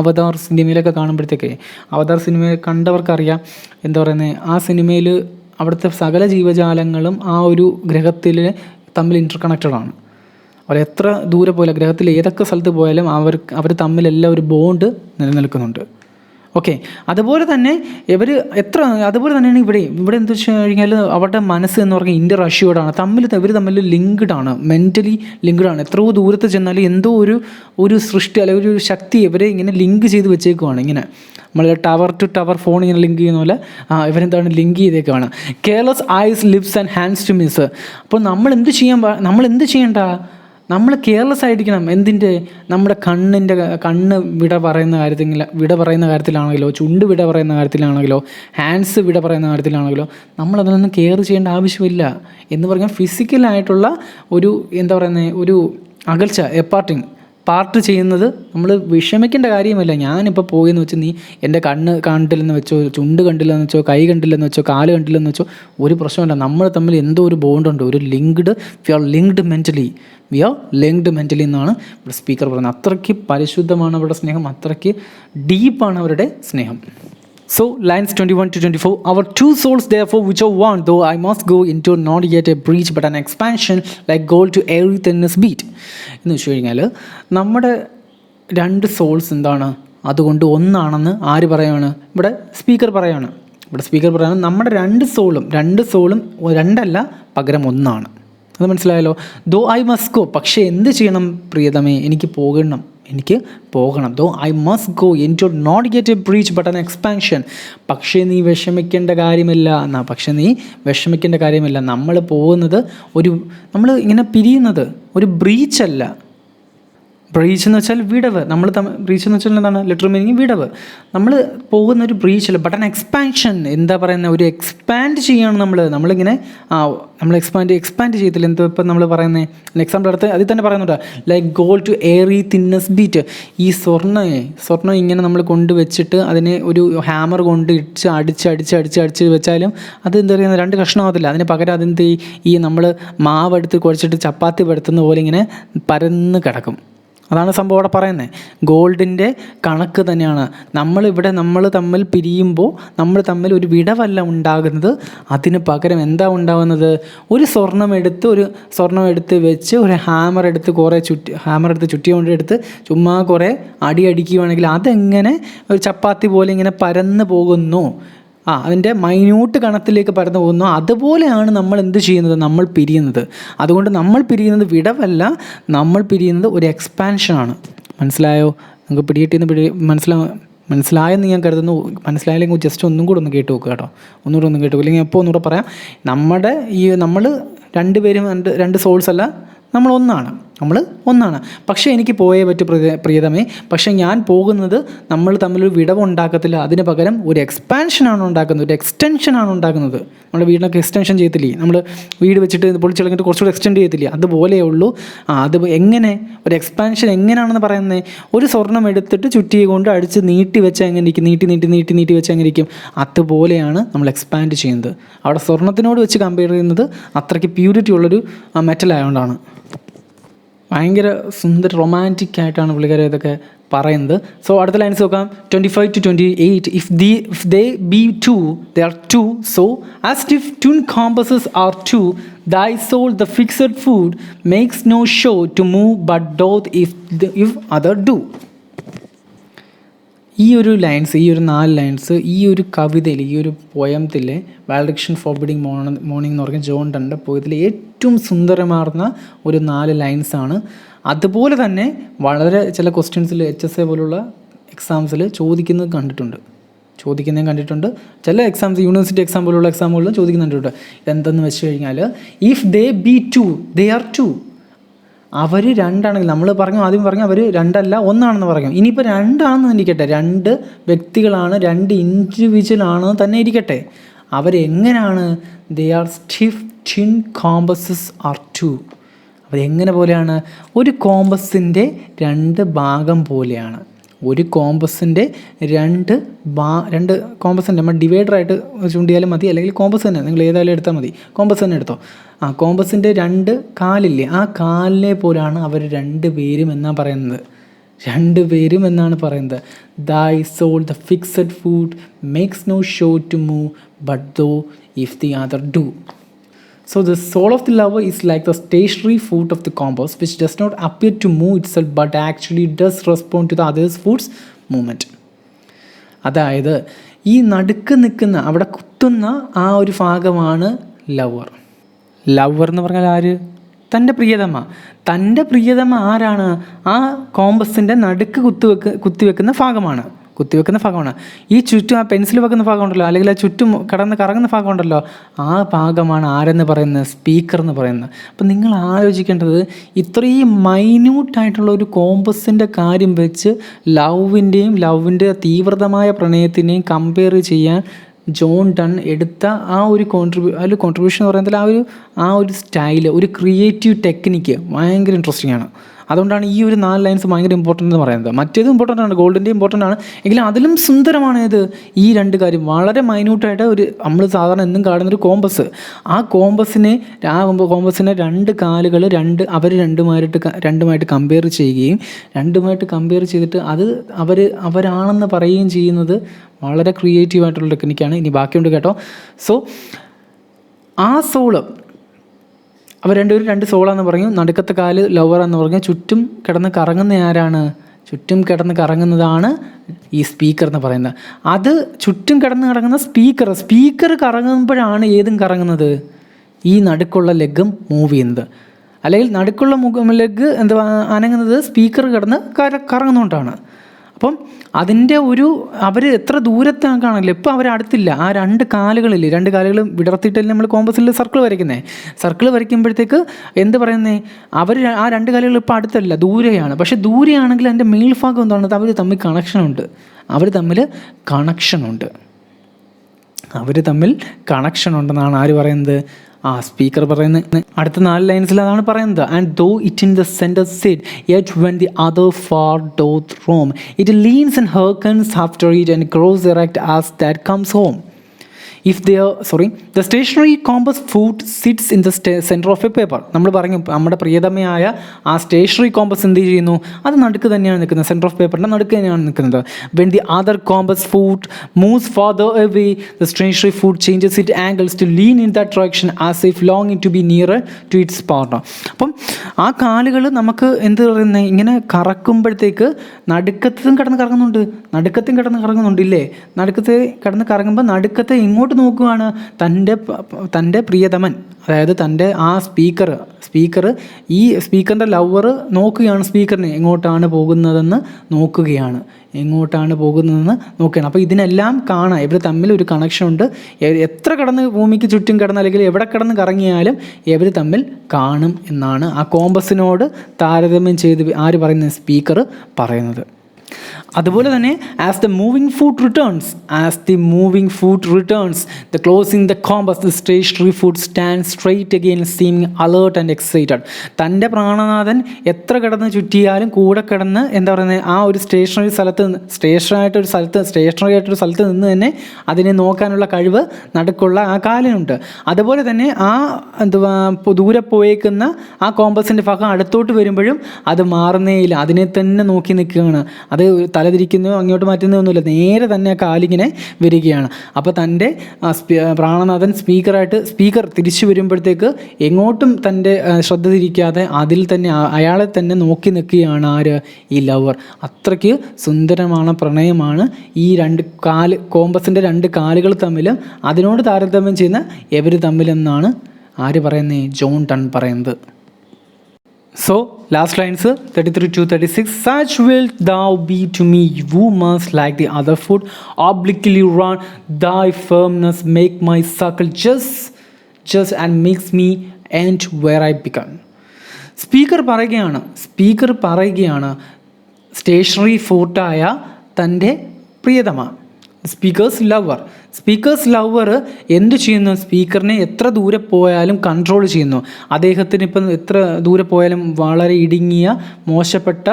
അവതാർ സിനിമയിലൊക്കെ കാണുമ്പോഴത്തേക്ക്, അവതാർ സിനിമ കണ്ടവർക്കറിയാം എന്താ പറയുന്നത്, ആ സിനിമയിൽ അവിടുത്തെ സകല ജീവജാലങ്ങളും ആ ഒരു ഗ്രഹത്തിൽ തമ്മിൽ ഇൻ്റർ കണക്റ്റഡ് ആണ്. അവരെത്ര ദൂരെ പോയാലും ഗ്രഹത്തിൽ ഏതൊക്കെ സ്ഥലത്ത് പോയാലും അവർ തമ്മിലെല്ലാം ഒരു ബോണ്ട് നിലനിൽക്കുന്നുണ്ട്. ഓക്കെ, അതുപോലെ തന്നെ അതുപോലെ തന്നെയാണ് ഇവിടെ എന്താ വെച്ച് കഴിഞ്ഞാൽ അവരുടെ മനസ്സ് എന്ന് പറഞ്ഞാൽ ഇൻ്റർ അഷ്യൂർഡാണ്. ഇവർ തമ്മിൽ ലിങ്ക്ഡ് ആണ്, മെൻ്റലി ലിങ്ക്ഡ് ആണ്. എത്രയോ ദൂരത്ത് ചെന്നാലും എന്തോ ഒരു സൃഷ്ടി അല്ലെങ്കിൽ ഒരു ശക്തി ഇവരെ ഇങ്ങനെ ലിങ്ക് ചെയ്ത് വെച്ചേക്കുവാണ്. ഇങ്ങനെ നമ്മൾ ടവർ ടു ടവർ ഫോൺ ഇങ്ങനെ ലിങ്ക് ചെയ്യുന്ന പോലെ ഇവരെന്താണ് ലിങ്ക് ചെയ്തേക്കുവാണ്. Careless eyes lips and hands to miss. അപ്പോൾ നമ്മൾ എന്ത് ചെയ്യണ്ട, നമ്മൾ കെയർലെസ് ആയിരിക്കണം. എന്തിൻ്റെ? നമ്മുടെ കണ്ണ് വിട പറയുന്ന കാര്യത്തിലാണെങ്കിലോ, ചുണ്ട് വിട പറയുന്ന കാര്യത്തിലാണെങ്കിലോ, ഹാൻഡ്സ് വിട പറയുന്ന കാര്യത്തിലാണെങ്കിലോ നമ്മളതിനൊന്നും കെയർ ചെയ്യേണ്ട ആവശ്യമില്ല. എന്ന് പറഞ്ഞാൽ ഫിസിക്കലായിട്ടുള്ള ഒരു എന്താ പറയുന്നത്, ഒരു അകൽച്ച, പാർട്ട് ചെയ്യുന്നത് നമ്മൾ വിഷമിക്കേണ്ട കാര്യമല്ല. ഞാനിപ്പോൾ പോയെന്ന് വെച്ച് നീ എൻ്റെ കണ്ണ് കണ്ടില്ലെന്ന് വെച്ചോ, ചുണ്ട് കണ്ടില്ലെന്ന് വെച്ചോ, കൈ കണ്ടില്ലെന്ന് വെച്ചോ, കാല് കണ്ടില്ലെന്ന് വെച്ചോ ഒരു പ്രശ്നമില്ല. നമ്മൾ തമ്മിൽ എന്തോ ഒരു ബോണ്ടുണ്ട്, വി ആർ ലിങ്ക്ഡ് മെൻ്റലി എന്നാണ് ഇവിടെ സ്പീക്കർ പറയുന്നത്. അത്രയ്ക്ക് പരിശുദ്ധമാണ് അവരുടെ സ്നേഹം, അത്രയ്ക്ക് ഡീപ്പാണ് അവരുടെ സ്നേഹം. So lines 21 to 24, our two souls therefore which are one, though I must go into not yet a breach but an expansion like gold to every thinness beat. എന്ന് വെച്ച് കഴിഞ്ഞാൽ നമ്മുടെ രണ്ട് സോൾസ് എന്താണ്, അതുകൊണ്ട് ഒന്നാണെന്ന് ആര് പറയാണ്? ഇവിടെ സ്പീക്കർ പറയാണ്. നമ്മുടെ രണ്ട് സോളും രണ്ടല്ല, പകരം ഒന്നാണ്. അത് മനസ്സിലായല്ലോ. ദോ ഐ മസ്റ്റ് ഗോ, പക്ഷേ എന്ത് ചെയ്യണം പ്രിയതമേ, എനിക്ക് പോകണം. Though I must go endure not yet a breach but an expansion. പക്ഷേ നീ വിഷമിക്കേണ്ട കാര്യമില്ല. നമ്മൾ പോകുന്നത് നമ്മൾ ഇങ്ങനെ പിരിയുന്നത് ഒരു ബ്രീച്ചല്ല. ബ്രീച്ച് എന്ന് വെച്ചാൽ വിടവ്. ബ്രീച്ച് എന്ന് വെച്ചാൽ എന്താണ് ലിറ്ററൽ മീനിങ്? വിടവ്. നമ്മൾ പോകുന്ന ഒരു ബ്രീച്ചല്ല, ബട്ട് ആൻ എക്സ്പാൻഷൻ. എന്താ പറയുന്നത്, ഒരു എക്സ്പാൻഡ് ചെയ്യാണ് നമ്മളിങ്ങനെ നമ്മൾ എക്സ്പാൻഡ് ചെയ്തില്ല. എന്താ ഇപ്പം നമ്മൾ പറയുന്നത് എക്സാമ്പിൾ അടുത്ത് അതിൽ തന്നെ പറയുന്നുണ്ട്, like gold to airy thinness beat. ഈ സ്വർണ്ണം ഇങ്ങനെ നമ്മൾ കൊണ്ടുവച്ചിട്ട് അതിനെ ഒരു ഹാമർ കൊണ്ട് അടിച്ച് വെച്ചാലും അത് എന്താ പറയുന്നത്, രണ്ട് കഷ്ണമാകത്തില്ല. അതിന് പകരം അതെന്ത് ഈ നമ്മൾ മാവെടുത്ത് കുഴച്ചിട്ട് ചപ്പാത്തി പരത്തുന്ന പോലെ ഇങ്ങനെ പരന്ന് കിടക്കും. അതാണ് സംഭവം അവിടെ പറയുന്നത്. ഗോൾഡിൻ്റെ കണക്ക് തന്നെയാണ്. നമ്മൾ തമ്മിൽ പിരിയുമ്പോൾ നമ്മൾ തമ്മിൽ ഒരു വിടവല്ല ഉണ്ടാകുന്നത്, അതിന് പകരം എന്താ ഉണ്ടാകുന്നത്, ഒരു സ്വർണ്ണം എടുത്ത് വെച്ച് ഒരു ഹാമർ എടുത്ത് ചുറ്റി കൊണ്ടെടുത്ത് ചുമ്മാ കുറേ അടിക്കുകയാണെങ്കിൽ അതെങ്ങനെ ഒരു ചപ്പാത്തി പോലെ ഇങ്ങനെ പരന്ന് പോകുന്നു, അതിൻ്റെ മൈന്യൂട്ട് കണത്തിലേക്ക് പരന്നു പോകുന്നു. അതുപോലെയാണ് നമ്മൾ എന്ത് ചെയ്യുന്നത്, നമ്മൾ പിരിയുന്നത്. അതുകൊണ്ട് നമ്മൾ പിരിയുന്നത് വിടവല്ല, നമ്മൾ പിരിയുന്നത് ഒരു എക്സ്പാൻഷനാണ്. മനസ്സിലായോ? നിങ്ങൾക്ക് മനസ്സിലായെന്ന് ഞാൻ കരുതുന്നു. മനസ്സിലായില്ലെങ്കിൽ ജസ്റ്റ് ഒന്നും കൂടെ ഒന്ന് കേട്ട് നോക്കുക കേട്ടോ. ഒന്നുകൂടെ ഒന്ന് കേട്ട്, ഇല്ലെങ്കിൽ എപ്പോൾ ഒന്നുകൂടെ പറയാം. നമ്മൾ രണ്ടുപേരും രണ്ട് സോൾസ് അല്ല, നമ്മൾ ഒന്നാണ്. പക്ഷേ എനിക്ക് പോയേ പറ്റൂ പ്രിയതമേ. പക്ഷേ ഞാൻ പോകുന്നത് നമ്മൾ തമ്മിലൊരു വിടവുണ്ടാക്കത്തില്ല, അതിന് പകരം ഒരു എക്സ്പാൻഷനാണ് ഉണ്ടാക്കുന്നത്, ഒരു എക്സ്റ്റൻഷനാണ് ഉണ്ടാക്കുന്നത്. നമ്മുടെ വീടിനൊക്കെ എക്സ്റ്റൻഷൻ ചെയ്യത്തില്ലേ, നമ്മൾ വീട് വെച്ചിട്ട് പൊളിച്ചിളങ്ങിയിട്ട് കുറച്ചുകൂടി എക്സ്റ്റെൻഡ് ചെയ്യത്തില്ലേ, അതുപോലെ ഉള്ളൂ. അത് എങ്ങനെ ഒരു എക്സ്പാൻഷൻ എങ്ങനെയാണെന്ന് പറയുന്നത്, ഒരു സ്വർണ്ണം എടുത്തിട്ട് ചുറ്റിയെ കൊണ്ട് അടിച്ച് നീട്ടി വെച്ചാൽ എങ്ങനെ ഇരിക്കും, നീട്ടി വെച്ചാൽ എങ്ങനെ ഇരിക്കും, അതുപോലെയാണ് നമ്മൾ എക്സ്പാൻഡ് ചെയ്യുന്നത്. അവിടെ സ്വർണ്ണത്തിനോട് വെച്ച് കമ്പയർ ചെയ്യുന്നത് അത്രയ്ക്ക് പ്യൂരിറ്റി ഉള്ളൊരു മെറ്റലായതുകൊണ്ടാണ്. ഭയങ്കര സുന്ദര റൊമാൻറ്റിക് ആയിട്ടാണ് പുള്ളിക്കാരെ ഇതൊക്കെ പറയുന്നത്. സോ അടുത്ത ലൈൻസ് നോക്കാം, 25 to 28. If they be two, they are two. So as if twin compasses are two, thy soul the fixed food makes no show to move, but doth if other do. ഈ ഒരു 4 lines ഈ ഒരു കവിതയിൽ, ഈ ഒരു പോയത്തിലെ വാലഡിക്ഷൻ forbidding morning എന്ന് പറഞ്ഞ John ഡണ്ണിൻ്റെ പോയത്തിലെ ഏറ്റവും സുന്ദരമാർന്ന ഒരു 4 ലൈൻസാണ്. അതുപോലെ തന്നെ വളരെ ചില ക്വസ്റ്റ്യൻസിൽ HSA പോലുള്ള എക്സാംസിൽ ചോദിക്കുന്നത് കണ്ടിട്ടുണ്ട്. ചില എക്സാംസ്, യൂണിവേഴ്സിറ്റി എക്സാം പോലുള്ള എക്സാമുകളിൽ ചോദിക്കുന്നുണ്ട്. ഇതെന്തെന്ന് വെച്ച് കഴിഞ്ഞാൽ, if they be two, they are two. അവർ രണ്ടാണെങ്കിൽ, ആദ്യം പറഞ്ഞു അവർ രണ്ടല്ല ഒന്നാണെന്ന് പറഞ്ഞു. ഇനിയിപ്പോൾ രണ്ടാണെന്ന് ഇരിക്കട്ടെ, രണ്ട് വ്യക്തികളാണ്, രണ്ട് ഇൻഡിവിജ്വൽ ആണെന്ന് തന്നെ ഇരിക്കട്ടെ. അവരെങ്ങനെയാണ്? They are stiff twin compasses are two. അവരെങ്ങനെ പോലെയാണ്? ഒരു കോമ്പസിൻ്റെ 2 ഭാഗം പോലെയാണ്. ഒരു കോമ്പസിൻ്റെ രണ്ട് കോമ്പസിൻ്റെ നമ്മൾ ഡിവൈഡറായിട്ട് ചൂണ്ടിയാലും മതി, അല്ലെങ്കിൽ കോമ്പസ് തന്നെ നിങ്ങൾ ഏതായാലും എടുത്താൽ മതി. കോമ്പസ് തന്നെ എടുത്തോ. കോമ്പസിൻ്റെ 2 കാലില്ലേ, ആ കാലിനെ പോലാണ് അവർ 2 പേരും എന്നാണ് പറയുന്നത്. 2 പേരും എന്നാണ് പറയുന്നത്. Thy soul the fixed foot makes no show to move, but though if the other do. So the soul of the lover is like the stationary foot of the compass, which does not appear to move itself but actually does respond to the other's foot's movement. അതായത് ഈ നടുക്ക് നിൽക്കുന്ന, അവിടെ കുത്തുന്ന ആ ഒരു ഭാഗമാണ് lover. Lover എന്ന് പറഞ്ഞാൽ ആര്? തൻ്റെ പ്രിയതമ. തൻ്റെ പ്രിയതമ ആരാണ്? ആ കോമ്പസിൻ്റെ നടുക്ക് കുത്തിവെക്കുന്ന ഭാഗമാണ്. ഈ ചുറ്റും ആ പെൻസിൽ വെക്കുന്ന ഭാഗമുണ്ടല്ലോ, അല്ലെങ്കിൽ ആ ചുറ്റും കറങ്ങുന്ന ഭാഗമുണ്ടല്ലോ, ആ ഭാഗമാണ് ആരെന്ന് പറയുന്നത്? സ്പീക്കർ എന്ന് പറയുന്നത്. അപ്പം നിങ്ങൾ ആലോചിക്കേണ്ടത്, ഇത്രയും മൈന്യൂട്ടായിട്ടുള്ള ഒരു കോമ്പസിൻ്റെ കാര്യം വെച്ച് ലവിൻ്റെ തീവ്രതമായ പ്രണയത്തിനെയും കമ്പയർ ചെയ്യാൻ ജോൺ ഡൺ എടുത്ത ആ ഒരു കോൺട്രിബ്യൂഷൻ എന്ന് പറയുന്നത് ആ ഒരു സ്റ്റൈല്, ഒരു ക്രിയേറ്റീവ് ടെക്നിക്ക് ഭയങ്കര ഇൻട്രസ്റ്റിംഗ് ആണ്. അതുകൊണ്ടാണ് ഈ ഒരു 4 ലൈൻസ് ഭയങ്കര ഇമ്പോർട്ടൻ്റ് എന്ന് പറയുന്നത്. മറ്റേതും ഇമ്പോർട്ടൻ്റ് ആണ്, ഗോൾഡിൻ്റെ ഇമ്പോർട്ടൻ്റ് ആണ്, എങ്കിലും അതിലും സുന്ദരമാണ് ഇത്. ഈ 2 കാര്യം വളരെ മൈന്യൂട്ടായിട്ട് നമ്മൾ സാധാരണ എന്നും കാണുന്നൊരു കോമ്പസ്, ആ കോമ്പസിനെ 2 കാലുകൾ അവർ രണ്ടുമായിട്ട് കമ്പയർ ചെയ്യുകയും കമ്പയർ ചെയ്തിട്ട് അത് അവരാണെന്ന് പറയുകയും ചെയ്യുന്നത് വളരെ ക്രിയേറ്റീവായിട്ടുള്ള ടെക്നിക്കാണ്. ഇനി ബാക്കിയുണ്ട് കേട്ടോ. സോ ആ സോള് അവർ 2 സോളാന്ന് പറഞ്ഞു, നടുക്കത്തെ കാല് ലവറാന്ന് പറഞ്ഞു. ചുറ്റും കിടന്ന് കറങ്ങുന്ന ആരാണ്? ചുറ്റും കിടന്ന് കറങ്ങുന്നതാണ് ഈ സ്പീക്കർ എന്ന് പറയുന്നത്. അത് ചുറ്റും കിടന്ന് കറങ്ങുന്ന സ്പീക്കർ കറങ്ങുമ്പോഴാണ് ഏതും കറങ്ങുന്നത്? ഈ നടുക്കുള്ള ലെഗും മൂവ് ചെയ്യുന്നത്, അല്ലെങ്കിൽ നടുക്കുള്ള ലെഗ് അനങ്ങുന്നത് സ്പീക്കർ കിടന്ന് കറങ്ങുന്നതുകൊണ്ടാണ്. അപ്പം അതിൻ്റെ അവർ എത്ര ദൂരത്താക്കാണല്ലോ, ഇപ്പോൾ അവരടുത്തില്ല. ആ 2 കാലുകളില്ലേ, 2 കാലുകൾ വിടർത്തിയിട്ടല്ലേ നമ്മൾ കോമ്പസിൽ സർക്കിൾ വരയ്ക്കുന്നത്. സർക്കിൾ വരയ്ക്കുമ്പോഴത്തേക്ക് എന്ത് പറയുന്നത്? അവർ ആ 2 കാലുകൾ ഇപ്പോൾ അടുത്തല്ല, ദൂരെയാണ്. പക്ഷേ ദൂരെയാണെങ്കിൽ അതിൻ്റെ മേൽഭാഗം എന്താണ്? അവർ തമ്മിൽ കണക്ഷനുണ്ട്. അവർ തമ്മിൽ കണക്ഷൻ ഉണ്ടെന്നാണ് ആര് പറയുന്നത്? സ്പീക്കർ പറയുന്നത്. അടുത്ത 4 ലൈൻസിൽ അതാണ് പറയുന്നത്. And though it in the centre sit yet when the other far doth roam it leans and hearkens after it and grows erect as that comes home. The stationary compass foot sits in the center of a paper. നമ്മൾ പറഞ്ഞു നമ്മുടെ പ്രിയതമയായ ആ stationery compass എന്ത് ചെയ്യുന്നു? അത് നടുക്ക് തന്നെയാണ് നിൽക്കുന്നത്, സെൻറ്റർ ഓഫ് പേപ്പറിൻ്റെ നടുക്ക് തന്നെയാണ് നിൽക്കുന്നത്. When the other compass foot moves farther away, the stationary foot changes its angles to lean in that direction as if longing to be nearer to its partner. അപ്പം ആ കാലുകൾ നമുക്ക് എന്ത് പറയുന്നത്? ഇങ്ങനെ കറക്കുമ്പോഴത്തേക്ക് നടുക്കത്തും കിടന്ന് കറങ്ങുന്നുണ്ട് ഇല്ലേ? നടുക്കത്തെ കിടന്ന് കറങ്ങുമ്പോൾ നടുക്കത്തെ ഇങ്ങോട്ട് നോക്കുകയാണ്. തൻ്റെ പ്രിയതമൻ, അതായത് തൻ്റെ ആ സ്പീക്കർ ഈ സ്പീക്കറിൻ്റെ ലവർ നോക്കുകയാണ് സ്പീക്കറിനെ എങ്ങോട്ടാണ് പോകുന്നതെന്ന് നോക്കുകയാണ്. അപ്പോൾ ഇതിനെല്ലാം കാണാം, ഇവർ തമ്മിൽ ഒരു കണക്ഷൻ ഉണ്ട്. എത്ര കിടന്ന് ഭൂമിക്ക് ചുറ്റും കിടന്ന് അല്ലെങ്കിൽ എവിടെ കിടന്ന് കറങ്ങിയാലും ഇവർ തമ്മിൽ കാണും എന്നാണ് ആ കോമ്പസിനോട് താരതമ്യം ചെയ്ത് ആര് പറയുന്നത്? സ്പീക്കർ പറയുന്നത്. അതുപോലെ തന്നെ as the moving foot returns the closing the compass, the stationary foot stands straight again, seeming alert and excited. തൻ്റെ പ്രാണനാഥൻ എത്ര കിടന്ന് ചുറ്റിയാലും കൂടെ കിടന്ന് എന്താ പറയുന്നത്? ആ ഒരു സ്റ്റേഷനറി ആയിട്ടൊരു സ്ഥലത്ത് നിന്ന് തന്നെ അതിനെ നോക്കാനുള്ള കഴിവ് നടുക്കുള്ള ആ കാലിനുണ്ട്. അതുപോലെ തന്നെ ആ ദൂരെ പോയേക്കുന്ന ആ കോമ്പസിൻ്റെ ഭാഗം അടുത്തോട്ട് വരുമ്പോഴും അത് മാറുന്നേയില്ല, അതിനെ തന്നെ നോക്കി നിൽക്കുകയാണ്. അത് തലതിരിക്കുന്നോ അങ്ങോട്ട് മാറ്റുന്നതൊന്നുമില്ല, നേരെ തന്നെ ആ കാലിങ്ങനെ വരികയാണ്. അപ്പോൾ തൻ്റെ പ്രാണനാഥൻ സ്പീക്കർ തിരിച്ചു വരുമ്പോഴത്തേക്ക് എങ്ങോട്ടും തൻ്റെ ശ്രദ്ധ തിരിക്കാതെ അതിൽ തന്നെ അയാളെ തന്നെ നോക്കി നിൽക്കുകയാണ് ആര്? ഈ ലവർ. അത്രയ്ക്ക് സുന്ദരമാണ്, പ്രണയമാണ് ഈ കോമ്പസിൻ്റെ 2 കാലുകൾ തമ്മിലും അതിനോട് താരതമ്യം ചെയ്യുന്ന ഇവർ തമ്മിലെന്നാണ് ആര് പറയുന്നത്? ജോൺ ഡൺ പറയുന്നത്. So, last lines 33 to 36. Such wilt thou be to me, who must like the other foot obliquely run. Thy firmness make my circle just and makes me end where I began. Speaker പറയുകയാണ് stationery ഫോർട്ടായ തൻ്റെ പ്രിയതമ speakers lover എന്ത് ചെയ്യുന്നു? സ്പീക്കറിനെ എത്ര ദൂരെ പോയാലും control ചെയ്യുന്നു. അദ്ദേഹത്തിന് ഇപ്പം എത്ര ദൂരെ പോയാലും വളരെ ഇടുങ്ങിയ മോശപ്പെട്ട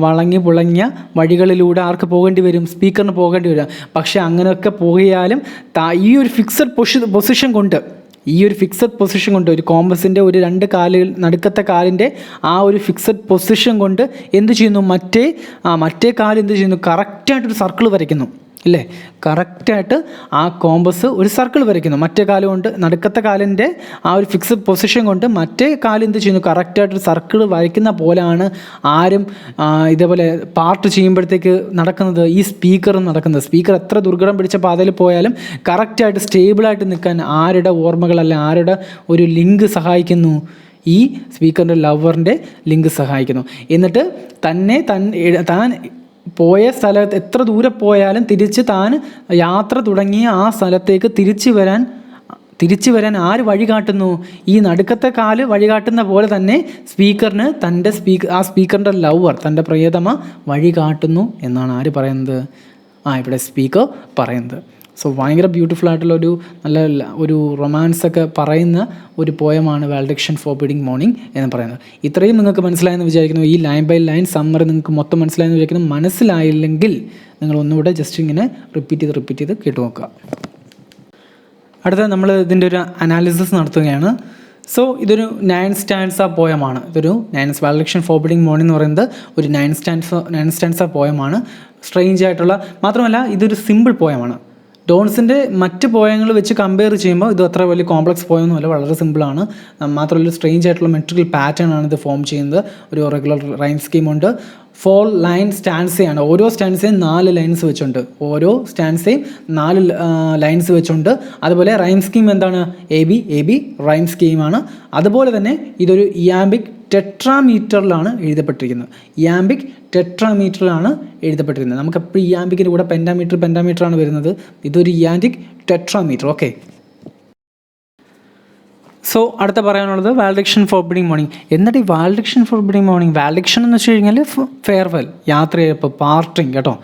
വളഞ്ഞു പുളഞ്ഞ വഴികളിലൂടെ ആർക്ക് പോകേണ്ടി വരും? സ്പീക്കറിന് പോകേണ്ടി വരും. പക്ഷേ അങ്ങനെയൊക്കെ പോയാലും ഈ ഒരു ഫിക്സഡ് പൊസിഷൻ കൊണ്ട് ഒരു കോമ്പസിൻ്റെ ഒരു 2 കാലുകൾ നടുക്കത്തെ കാലിൻ്റെ ആ ഒരു ഫിക്സഡ് പൊസിഷൻ കൊണ്ട് എന്ത് ചെയ്യുന്നു? മറ്റേ കാല് എന്ത് ചെയ്യുന്നു? കറക്റ്റായിട്ടൊരു സർക്കിൾ വരയ്ക്കുന്നു, ഇല്ലേ? കറക്റ്റായിട്ട് ആ കോമ്പസ് ഒരു സർക്കിൾ വരയ്ക്കുന്നു. മറ്റേ കാല് കൊണ്ട് നടുക്കത്തെ കാലിൻ്റെ ആ ഒരു ഫിക്സഡ് പൊസിഷൻ കൊണ്ട് മറ്റേ കാല് എന്ത് ചെയ്യുന്നു? കറക്റ്റായിട്ടൊരു സർക്കിൾ വരയ്ക്കുന്ന പോലെയാണ് ആരും ഇതേപോലെ പാർട്ട് ചെയ്യുമ്പോഴത്തേക്ക് നടക്കുന്നത്, ഈ സ്പീക്കറും നടക്കുന്നത്. സ്പീക്കർ എത്ര ദുർഘടം പിടിച്ച പാതയിൽ പോയാലും കറക്റ്റായിട്ട് സ്റ്റേബിളായിട്ട് നിൽക്കാൻ ആരുടെ ഓർമ്മകളല്ല, ആരുടെ ഒരു ലിങ്ക് സഹായിക്കുന്നു? ഈ സ്പീക്കറിൻ്റെ ലവറിൻ്റെ ലിങ്ക് സഹായിക്കുന്നു. എന്നിട്ട് താൻ പോയ സ്ഥലത്ത് എത്ര ദൂരെ പോയാലും താൻ യാത്ര തുടങ്ങിയ ആ സ്ഥലത്തേക്ക് തിരിച്ചു വരാൻ ആര് വഴി കാട്ടുന്നു? ഈ നടുക്കത്തെ കാല് വഴി കാട്ടുന്ന പോലെ തന്നെ സ്പീക്കറിന് ആ സ്പീക്കറിൻ്റെ ലവർ, തൻ്റെ പ്രിയതമ വഴി കാട്ടുന്നു എന്നാണ് ആര് പറയുന്നത്? ഇവിടെ സ്പീക്കർ പറയുന്നത്. സോ ഭയങ്കര ബ്യൂട്ടിഫുൾ ആയിട്ടുള്ള ഒരു റൊമാൻസൊക്കെ പറയുന്ന ഒരു പോയമാണ് വാലഡിക്ഷൻ ഫോർബിഡിങ് മോർണിംഗ് എന്ന് പറയുന്നത്. ഇത്രയും നിങ്ങൾക്ക് മനസ്സിലായെന്ന് വിചാരിക്കുന്നു. ഈ ലൈൻ ബൈ ലൈൻ സമ്മറി നിങ്ങൾക്ക് മൊത്തം മനസ്സിലായെന്ന് വിചാരിക്കുന്നു. മനസ്സിലായില്ലെങ്കിൽ നിങ്ങൾ ഒന്നുകൂടെ ജസ്റ്റ് ഇങ്ങനെ റിപ്പീറ്റ് ചെയ്ത് കേട്ടു നോക്കുക. അടുത്ത നമ്മൾ ഇതിൻ്റെ ഒരു അനാലിസിസ് നടത്തുകയാണ്. സോ ഇതൊരു 9 സ്റ്റാൻസ പോയമാണ്. വാലഡിക്ഷൻ ഫോർബിഡിങ് മോർണിംഗ് എന്ന് പറയുന്നത് ഒരു 9 സ്റ്റാൻസ പോയമാണ്. സ്ട്രെയിഞ്ച് ആയിട്ടുള്ള, മാത്രമല്ല ഇതൊരു സിമ്പിൾ പോയമാണ്. ഡോൺസിൻ്റെ മറ്റ് പോയങ്ങൾ വെച്ച് കമ്പയർ ചെയ്യുമ്പോൾ ഇത് അത്ര വലിയ കോംപ്ലക്സ് പോയൊന്നുമല്ല, വളരെ സിമ്പിളാണ്. മാത്രമല്ല സ്ട്രെയിഞ്ച് ആയിട്ടുള്ള മെട്രിക്കൽ പാറ്റേൺ ആണ് ഇത് ഫോം ചെയ്യുന്നത്. ഒരു റെഗുലർ റൈം സ്കീമുണ്ട്. 4 ലൈൻ സ്റ്റാൻസയാണ്. ഓരോ സ്റ്റാൻസയും 4 ലൈൻസ് വെച്ചുണ്ട്. വെച്ചുണ്ട്. അതുപോലെ റൈം സ്കീം എന്താണ്? എ ബി റൈം സ്കീമാണ്. അതുപോലെ തന്നെ ഇതൊരു ഇയാംബിക് ടെട്രാമീറ്ററിലാണ് എഴുതപ്പെട്ടിരിക്കുന്നത്. നമുക്കെപ്പോഴും ഇയാംബിക്കിൻ്റെ കൂടെ പെൻറ്റാമീറ്ററാണ് വരുന്നത്. ഇതൊരു ഇയാംബിക് ടെട്രാമീറ്റർ. ഓക്കെ. സോ അടുത്ത പറയാനുള്ളത് വാലഡിക്ഷൻ ഫോർബിഡിങ് മോർണിംഗ്. എന്നിട്ട് ഈ വാലഡിക്ഷൻ ഫോർബിഡിങ് മോർണിംഗ്, വാലഡിക്ഷൻ എന്ന് വെച്ച് കഴിഞ്ഞാൽ ഫെയർവെൽ, യാത്രയപ്പോൾ പാർട്ടിങ് കേട്ടോ,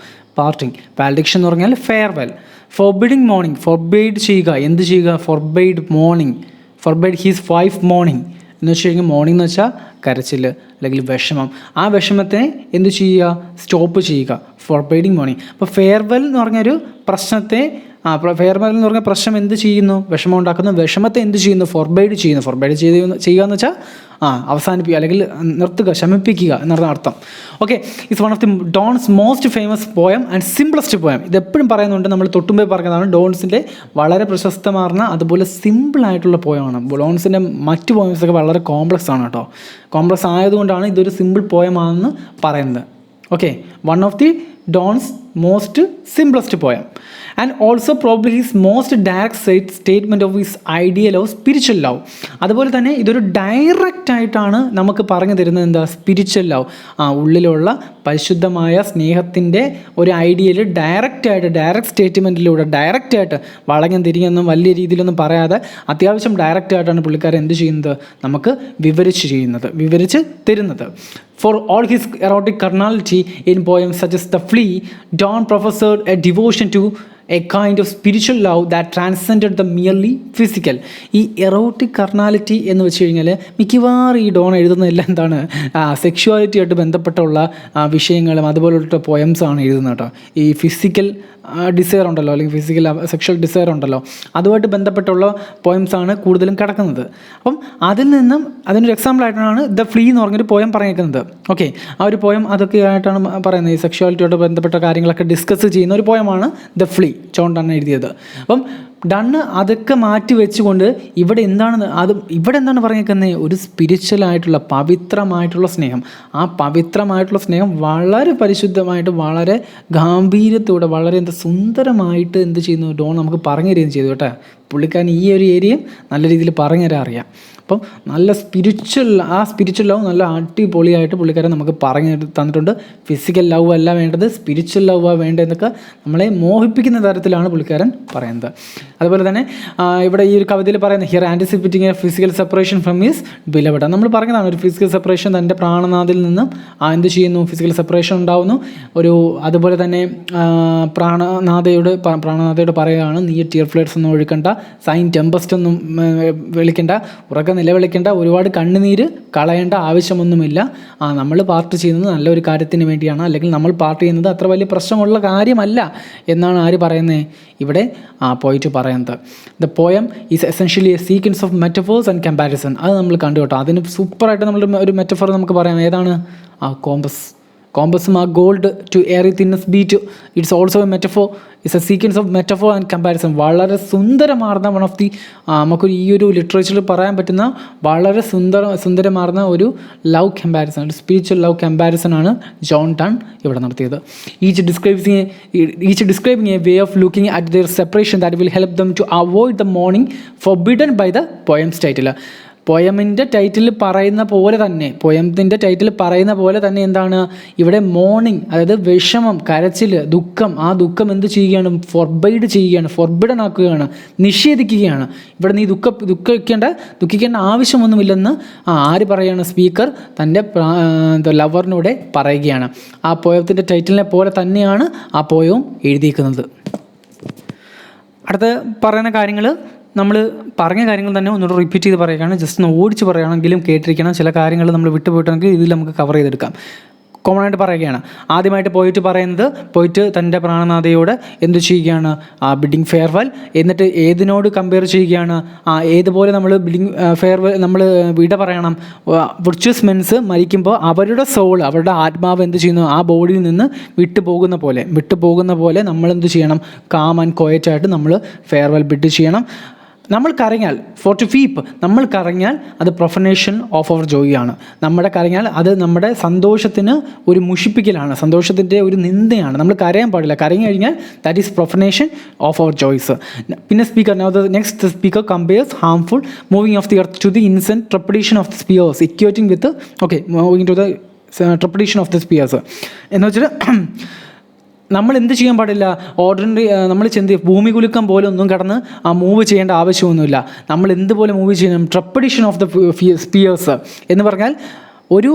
വാലഡിക്ഷൻ എന്ന് പറഞ്ഞാൽ ഫെയർവെൽ. ഫോർബിഡിങ് മോർണിംഗ്, ഫോർബെയ്ഡ് ചെയ്യുക, എന്ത് ചെയ്യുക? ഫോർബെയ്ഡ് ഹീസ് വൈഫ് മോർണിംഗ് എന്ന് വെച്ച് കഴിഞ്ഞാൽ മോർണിംഗ് എന്ന് വെച്ചാൽ കരച്ചിൽ അല്ലെങ്കിൽ വിഷമം. ആ വിഷമത്തെ എന്ത് ചെയ്യുക? സ്റ്റോപ്പ് ചെയ്യുക. ഫോർബെയ്ഡിങ് മോർണിംഗ്. അപ്പോൾ ഫെയർവെൽ എന്ന് പറഞ്ഞൊരു പ്രശ്നത്തെ ഫെയർവെൽ എന്ന് പറഞ്ഞ പ്രശ്നം എന്ത് ചെയ്യുന്നു? വിഷമം ഉണ്ടാക്കുന്നു. വിഷമത്തെ എന്ത് ചെയ്യുന്നു? ഫോർബെയ്ഡ് ചെയ്യുക എന്ന് വെച്ചാൽ അവസാനിപ്പിക്കുക അല്ലെങ്കിൽ നിർത്തുക, ശമിപ്പിക്കുക എന്നതാണ് അർത്ഥം. Okay. It's one of the Donne's most famous poem and simplest poem. ഇതെപ്പോഴും പറയുന്നുണ്ട്, നമ്മൾ തൊട്ടുമ്പേ പറഞ്ഞതാണ്. ഡോൺസിൻ്റെ വളരെ പ്രശസ്തമാർന്ന അതുപോലെ സിമ്പിളായിട്ടുള്ള പോയമാണ്. ഡോൺസിൻ്റെ മറ്റ് പോയംസൊക്കെ വളരെ കോംപ്ലക്സ് ആണ് കേട്ടോ. കോംപ്ലക്സ് ആയതുകൊണ്ടാണ് ഇതൊരു സിമ്പിൾ പോയമാണെന്ന് പറയുന്നത്. Okay. One of the Donne's most simplest poem and also probably his most direct statement of his ideal of spiritual love. അതുപോലെ തന്നെ ഇതൊരു ഡയറക്റ്റ് ആയിട്ടാണ് നമുക്ക് പറഞ്ഞു തരുന്നത്. എന്താ? സ്പിരിച്വൽ ലവ്, ഉള്ളിലുള്ള പരിശുദ്ധമായ സ്നേഹത്തിൻ്റെ ഒരു ഐഡിയൽ ഡയറക്റ്റ് സ്റ്റേറ്റ്മെൻറ്റിലൂടെ ഡയറക്റ്റായിട്ട് വളഞ്ഞും തിരിഞ്ഞൊന്നും വലിയ രീതിയിലൊന്നും പറയാതെ അത്യാവശ്യം ഡയറക്റ്റായിട്ടാണ് പുള്ളിക്കാരൻ എന്ത് ചെയ്യുന്നത്? നമുക്ക് വിവരിച്ച് തരുന്നത്. For all his erotic carnality in poems such as The Flea, Don professed a devotion to a kind of spiritual love that transcended the merely physical. ഈ എറോട്ടിക് കർണാലിറ്റി എന്ന് വെച്ച് കഴിഞ്ഞാൽ മിക്കവാറും ഈ ഡോൺ എഴുതുന്നതെല്ലാം എന്താണ്? സെക്ഷുവാലിറ്റി ആയിട്ട് ബന്ധപ്പെട്ടുള്ള വിഷയങ്ങളും അതുപോലുള്ള പോയംസാണ് എഴുതുന്നത് കേട്ടോ. ഈ ഫിസിക്കൽ ഡിസയർ ഉണ്ടല്ലോ, അല്ലെങ്കിൽ സെക്ഷൽ ഡിസയർ ഉണ്ടല്ലോ, അതുമായിട്ട് ബന്ധപ്പെട്ടുള്ള പോയംസാണ് കൂടുതലും കിടക്കുന്നത്. അപ്പം അതിനൊരു എക്സാമ്പിളായിട്ടാണ് ദ ഫ്ലീ എന്ന് പറഞ്ഞൊരു പോയം പറഞ്ഞേക്കുന്നത്. ഓക്കെ. ആ ഒരു പോയം അതൊക്കെ ആയിട്ടാണ് പറയുന്നത്. ഈ സെക്ഷുവാലിറ്റിയോട് ബന്ധപ്പെട്ട കാര്യങ്ങളൊക്കെ ഡിസ്കസ് ചെയ്യുന്ന ഒരു പോയമാണ് ദ ഫ്ലീ. ജോൺ ഡൺ എഴുതിയത്. അപ്പം ഡണ്ണ് അതൊക്കെ മാറ്റി വെച്ചുകൊണ്ട് ഇവിടെ എന്താണ് പറഞ്ഞേക്കുന്നത്? ഒരു സ്പിരിച്വലായിട്ടുള്ള പവിത്രമായിട്ടുള്ള സ്നേഹം. ആ പവിത്രമായിട്ടുള്ള സ്നേഹം വളരെ പരിശുദ്ധമായിട്ട്, വളരെ ഗാംഭീര്യത്തോടെ, വളരെ സുന്ദരമായിട്ട് എന്ത് ചെയ്യുന്നു? ഡോൺ നമുക്ക് പറഞ്ഞു തരികയും ചെയ്തു കേട്ടോ. പുള്ളിക്കാരൻ ഈ ഒരു ഏരിയയും നല്ല രീതിയിൽ പറഞ്ഞു തരാൻ അറിയാം. അപ്പം നല്ല സ്പിരിച്വൽ ലവ് നല്ല അടിപൊളിയായിട്ട് പുള്ളിക്കാരൻ നമുക്ക് പറഞ്ഞു തന്നിട്ടുണ്ട്. ഫിസിക്കൽ ലവ് അല്ല വേണ്ടത്, സ്പിരിച്വൽ ലവാണ് വേണ്ടതെന്നൊക്കെ നമ്മളെ മോഹിപ്പിക്കുന്ന തരത്തിലാണ് പുള്ളിക്കാരൻ പറയുന്നത്. അതുപോലെ തന്നെ ഇവിടെ ഈ ഒരു കവിതയിൽ പറയുന്നത് here anticipating A physical separation from his beloved. നമ്മൾ പറഞ്ഞതാണ് ഒരു ഫിസിക്കൽ സെപ്പറേഷൻ, തൻ്റെ പ്രാണനാഥിൽ നിന്നും എന്ത് ചെയ്യുന്നു, ഫിസിക്കൽ സെപ്പറേഷൻ ഉണ്ടാവുന്നു. അതുപോലെ തന്നെ പ്രാണനാഥയോട് പറയുകയാണ്, നീ ടിയർ ഫ്ലഡ്സ് ഒന്നും ഒഴുക്കണ്ട, സൈൻ ടെമ്പസ്റ്റ് ഒന്നും വിളിക്കണ്ട, ഉറക്കം നിലവിളിക്കേണ്ട, ഒരുപാട് കണ്ണുനീര് കളയേണ്ട ആവശ്യമൊന്നുമില്ല. നമ്മൾ പാർട്ട് ചെയ്യുന്നത് നല്ലൊരു കാര്യത്തിന് വേണ്ടിയാണ്, അല്ലെങ്കിൽ നമ്മൾ പാർട്ട് ചെയ്യുന്നത് അത്ര വലിയ പ്രശ്നമുള്ള കാര്യമല്ല എന്നാണ് ആര് പറയുന്നത്, ഇവിടെ പോയിട്ട് പറയുന്നത്. The poem is essentially A sequence of metaphors and comparison. അത് നമ്മൾ കണ്ടു കേട്ടോ. അതിന് സൂപ്പറായിട്ട് നമ്മൾ ഒരു മെറ്റഫർ നമുക്ക് പറയാം. ഏതാണ്? കോമ്പസും gold to airy thinness beat. It's also a metaphor, it's a sequence of metaphor and comparison. വളരെ സുന്ദരമാർന്ന വൺ ഓഫ് ദി നമുക്ക് ഈ ഒരു ലിറ്ററേച്ചറിൽ പറയാൻ പറ്റുന്ന വളരെ സുന്ദരമാർന്ന ഒരു ലവ് കമ്പാരിസൺ, ഒരു സ്പിരിച്വൽ ലവ് കമ്പാരിസൺ ആണ് ജോൺ ടൺ ഇവിടെ നടത്തിയത്. Each describing a way of looking at their separation that will help them to avoid the mourning forbidden by the poem's title. പോയമിൻ്റെ ടൈറ്റിൽ പറയുന്ന പോലെ തന്നെ എന്താണ് ഇവിടെ മോർണിംഗ്, അതായത് വിഷമം, കരച്ചിൽ, ദുഃഖം, ആ ദുഃഖം എന്ത് ചെയ്യുകയാണ്, ഫോർബിഡൻ ആക്കുകയാണ്, നിഷേധിക്കുകയാണ്. ഇവിടെ നീ ദുഃഖിക്കേണ്ട ആവശ്യമൊന്നുമില്ലെന്ന് ആര് പറയാണ്, സ്പീക്കർ തൻ്റെ ലവറിനൂടെ പറയുകയാണ്. ആ പോയത്തിൻ്റെ ടൈറ്റിലിനെ പോലെ തന്നെയാണ് ആ പോയവും എഴുതിയിരിക്കുന്നത്. അടുത്ത പറയുന്ന കാര്യങ്ങൾ നമ്മൾ പറഞ്ഞ കാര്യങ്ങൾ തന്നെ ഒന്നുകൂടെ റിപ്പീറ്റ് ചെയ്ത് പറയുകയാണ്. ജസ്റ്റ് ഒന്ന് ഓടിച്ച് പറയുകയാണെങ്കിലും കേട്ടിരിക്കണം. ചില കാര്യങ്ങൾ നമ്മൾ വിട്ടുപോയിട്ടുണ്ടെങ്കിൽ ഇതിൽ നമുക്ക് കവർ ചെയ്തെടുക്കാം. കോമൺ ആയിട്ട് പറയുകയാണ്. ആദ്യമായിട്ട് പോയിട്ട് തൻ്റെ പ്രാണനാഥയോട് എന്ത് ചെയ്യുകയാണ്, ബിഡിങ് ഫെയർവെൽ. എന്നിട്ട് ഏതിനോട് കമ്പയർ ചെയ്യുകയാണ്, ഏതുപോലെ നമ്മൾ ബിഡിങ് ഫെയർവെൽ നമ്മൾ വിട പറയണം. വിർച്വസ് മെൻസ് മരിക്കുമ്പോൾ അവരുടെ സോൾ, അവരുടെ ആത്മാവ് എന്ത് ചെയ്യുന്നു, ആ ബോഡിയിൽ നിന്ന് വിട്ടുപോകുന്ന പോലെ നമ്മൾ എന്ത് ചെയ്യണം, കാം ആൻഡ് ക്വയറ്റായിട്ട് നമ്മൾ ഫെയർവെൽ ബിഡ് ചെയ്യണം. നമ്മൾ കരഞ്ഞാൽ നമ്മൾ കരഞ്ഞാൽ അത് പ്രൊഫനേഷൻ ഓഫ് അവർ ജോയ് ആണ്. നമ്മുടെ കരഞ്ഞാൽ അത് നമ്മുടെ സന്തോഷത്തിന് ഒരു മുഷിപ്പിക്കലാണ്, സന്തോഷത്തിൻ്റെ ഒരു നിന്ദയാണ്. നമ്മൾ കരയാൻ പാടില്ല. കരഞ്ഞു കഴിഞ്ഞാൽ that is profanation of our joys. പിന്നെ next speaker compares harmful moving of the earth to the innocent trepidation of the spheres equating with moving to the trepidation of the spheres എന്ന് വെച്ചിട്ട് നമ്മൾ എന്ത് ചെയ്യാൻ പാടില്ല, ഓർഡിനറി നമ്മൾ ഭൂമി കുലുക്കം പോലെ ഒന്നും കടന്ന് മൂവ് ചെയ്യേണ്ട ആവശ്യമൊന്നുമില്ല. നമ്മൾ എന്തുപോലെ മൂവ് ചെയ്യണം, ട്രപ്പഡീഷൻ ഓഫ് ദ സ്പിയേഴ്സ് എന്ന് പറഞ്ഞാൽ ഒരു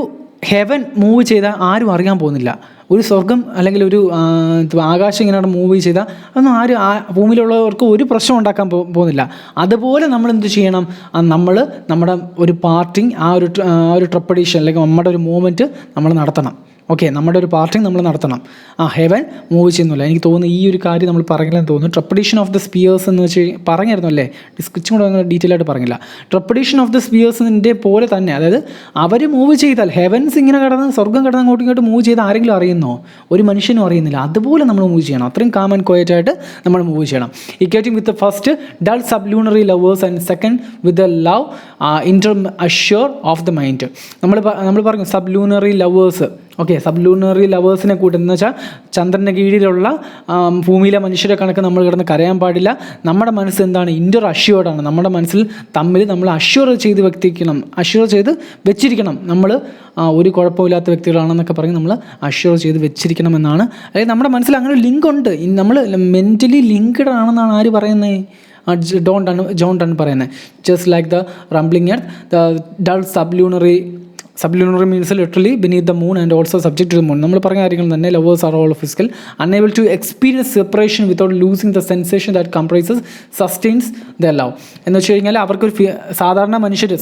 ഹെവൻ മൂവ് ചെയ്താൽ ആരും അറിയാൻ പോകുന്നില്ല. ഒരു സ്വർഗം അല്ലെങ്കിൽ ഒരു ആകാശം ഇങ്ങനെ മൂവ് ചെയ്താൽ അതൊന്നും ഭൂമിയിലുള്ളവർക്ക് ഒരു പ്രശ്നം ഉണ്ടാക്കാൻ പോകുന്നില്ല. അതുപോലെ നമ്മൾ എന്ത് ചെയ്യണം, നമ്മുടെ ഒരു പാർട്ടിങ്, ആ ഒരു ട്രപ്പഡീഷൻ അല്ലെങ്കിൽ നമ്മുടെ ഒരു മൂവ്മെൻറ്റ് നമ്മൾ നടത്തണം. നമ്മുടെ ഒരു പാർട്ടിങ് നമ്മൾ നടത്തണം. ഹെവൻ മൂവ് ചെയ്യുന്നില്ല. എനിക്ക് തോന്നുന്നു ഈ ഒരു കാര്യം നമ്മൾ പറഞ്ഞില്ലെന്ന് തോന്നുന്നു. ട്രപ്പഡീഷൻ ഓഫ് ദ സ്പിയേഴ്സ് എന്ന് വെച്ച് പറഞ്ഞായിരുന്നു അല്ലേ, ഡിസ്ക്രിപ്ഷൻ കൂടെ അങ്ങനെ ഡീറ്റെയിൽ ആയിട്ട് പറഞ്ഞില്ല. ട്രപ്പഡീഷൻ ഓഫ് ദ സ്പിയേഴ്സിൻ്റെ പോലെ തന്നെ, അതായത് അവർ മൂവ് ചെയ്താൽ ഹെവൻസ് ഇങ്ങനെ സ്വർഗം കടന്ന് അങ്ങോട്ടും മൂവ് ചെയ്ത് ആരെങ്കിലും അറിയുന്നോ? ഒരു മനുഷ്യനും അറിയുന്നില്ല. അതുപോലെ നമ്മൾ മൂവ് ചെയ്യണം. അത്രയും കാം ആൻഡ് ക്വയറ്റായിട്ട് നമ്മൾ മൂവ് ചെയ്യണം. Equating with first dull sublunary lovers and second with the love inter assured of the mind. നമ്മൾ പറഞ്ഞു സബ്ലൂണറി ലവേഴ്സ്. സബ്ലൂണറി ലവേഴ്സിനെ കൂട്ടുന്ന വെച്ചാൽ ചന്ദ്രൻ്റെ കീഴിലുള്ള ഭൂമിയിലെ മനുഷ്യരെ കണക്ക് നമ്മൾ കിടന്ന് കരയാൻ പാടില്ല. നമ്മുടെ മനസ്സ് എന്താണ്, ഇൻ്റർ അഷ്യൂർഡാണ്. നമ്മുടെ മനസ്സിൽ നമ്മൾ അഷ്യൂർ ചെയ്ത് വെച്ചിരിക്കണം. നമ്മൾ ഒരു കുഴപ്പമില്ലാത്ത വ്യക്തികളാണെന്നൊക്കെ പറഞ്ഞ് നമ്മൾ അഷ്യൂർ ചെയ്ത് വെച്ചിരിക്കണമെന്നാണ്. അതായത് നമ്മുടെ മനസ്സിൽ അങ്ങനെ ഒരു ലിങ്ക് ഉണ്ട്, നമ്മൾ മെൻ്റലി ലിങ്ക്ഡ് ആണെന്നാണ് ആര് പറയുന്നത്, ജോൺ ടൺ പറയുന്നത്. Just like the rumbling earth, the dull sublunary means literally beneath the moon and also subject to the moon. നമ്മൾ പറഞ്ഞ കാര്യങ്ങൾ തന്നെ. Lovers are all physical, unable to experience separation without losing the sensation that comprises sustains the love. എന്ന് വെച്ച് കഴിഞ്ഞാൽ അവർക്കൊരു സാധാരണ മനുഷ്യർ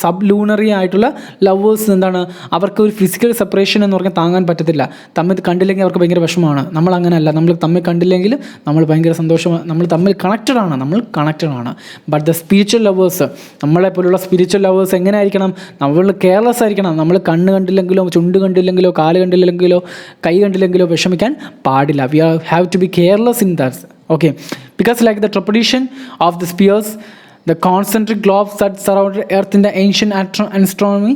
സബ്ലൂണറി ആയിട്ടുള്ള ലവേഴ്സ് എന്താണ്, അവർക്കൊരു ഫിസിക്കൽ സെപ്പറേഷൻ എന്ന് പറഞ്ഞാൽ താങ്ങാൻ പറ്റത്തില്ല. തമ്മിൽ കണ്ടില്ലെങ്കിൽ അവർക്ക് ഭയങ്കര വിഷമമാണ്. നമ്മൾ അങ്ങനെയല്ല. നമ്മൾ തമ്മിൽ കണ്ടില്ലെങ്കിൽ നമ്മൾ ഭയങ്കര സന്തോഷമാണ്. നമ്മൾ തമ്മിൽ കണക്റ്റഡ് ആണ്. ബട്ട് ദ സ്പിരിച്വൽ ലവേഴ്സ്, നമ്മളെ പോലുള്ള സ്പിരിച്വൽ ലവേഴ്സ് എങ്ങനെ ആയിരിക്കണം, നമ്മൾ കെയർലെസ് ആയിരിക്കണം. നമ്മൾ കണ്ണ് കണ്ടില്ലെങ്കിലോ, ചുണ്ട് കണ്ടില്ലെങ്കിലോ, കാല് കണ്ടില്ലെങ്കിലോ, കൈ കണ്ടില്ലെങ്കിലോ വിഷമിക്കാൻ പാടില്ല. We have to be careless in that. Because like the trepidation of the spears, The concentric globes that surrounded Earth in the ancient astronomy,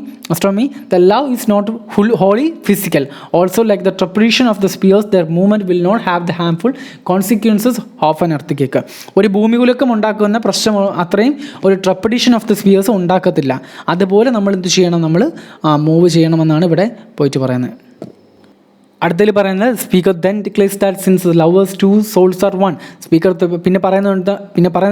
the love is not wholly physical. Also, like the trepidation of the spheres, their movement will not have the harmful consequences of an earthquake. ഒരു ഭൂമികുലുക്കം ഉണ്ടാക്കുന്ന പ്രശ്നം അത്രയും ഒരു ട്രപ്പഡീഷൻ of the spheres ഉണ്ടാക്കത്തില്ല. അതുപോലെ നമ്മൾ എന്ത് ചെയ്യണം, നമ്മൾ മൂവ് ചെയ്യണമെന്നാണ് ഇവിടെ പോയിട്ട് പറയുന്നത്. അടുത്തതിൽ പറയുന്നത് speaker then declares that since lovers two souls are one. Speaker പിന്നെ പറയുന്നത്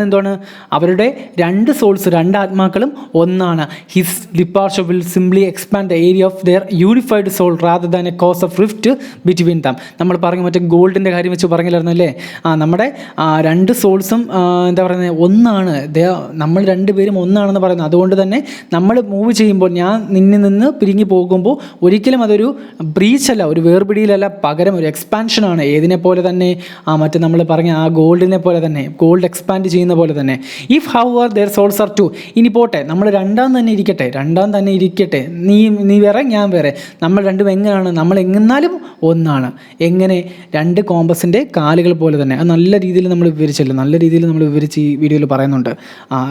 എന്താണ്, അവരുടെ രണ്ട് സോൾസ്, രണ്ട് ആത്മാക്കളും ഒന്നാണ്. His departure will simply expand the area of their unified soul rather than a cause of rift between them. നമ്മൾ പറഞ്ഞു മറ്റേ ഗോൾഡിൻ്റെ കാര്യം വെച്ച് പറഞ്ഞില്ലായിരുന്നു അല്ലേ, നമ്മുടെ രണ്ട് സോൾസും എന്താ പറയുന്നത് ഒന്നാണ്, നമ്മൾ രണ്ടുപേരും ഒന്നാണെന്ന് പറയുന്നത്. അതുകൊണ്ട് തന്നെ നമ്മൾ മൂവ് ചെയ്യുമ്പോൾ, ഞാൻ നിന്നിൽ നിന്ന് പിരിഞ്ഞു പോകുമ്പോൾ ഒരിക്കലും അതൊരു ബ്രീച്ചല്ല, ഒരു വേർപിടിയിലല്ല, പകരം ഒരു എക്സ്പാൻഷനാണ്. ഏതിനെ പോലെ തന്നെ മറ്റേ നമ്മൾ പറഞ്ഞ ആ ഗോൾഡിനെ പോലെ തന്നെ, ഗോൾഡ് എക്സ്പാൻഡ് ചെയ്യുന്ന പോലെ തന്നെ. If however their souls are two, ഇനി പോട്ടെ നമ്മൾ രണ്ടാം തന്നെ ഇരിക്കട്ടെ, നീ വേറെ ഞാൻ വേറെ, നമ്മൾ രണ്ടും എങ്ങനെയാണ്, നമ്മൾ എങ്ങനാലും ഒന്നാണ്. എങ്ങനെ, രണ്ട് കോമ്പസിൻ്റെ കാലുകൾ പോലെ തന്നെ. അത് നല്ല രീതിയിൽ നമ്മൾ വിവരിച്ച് ഈ വീഡിയോയിൽ പറയുന്നുണ്ട്.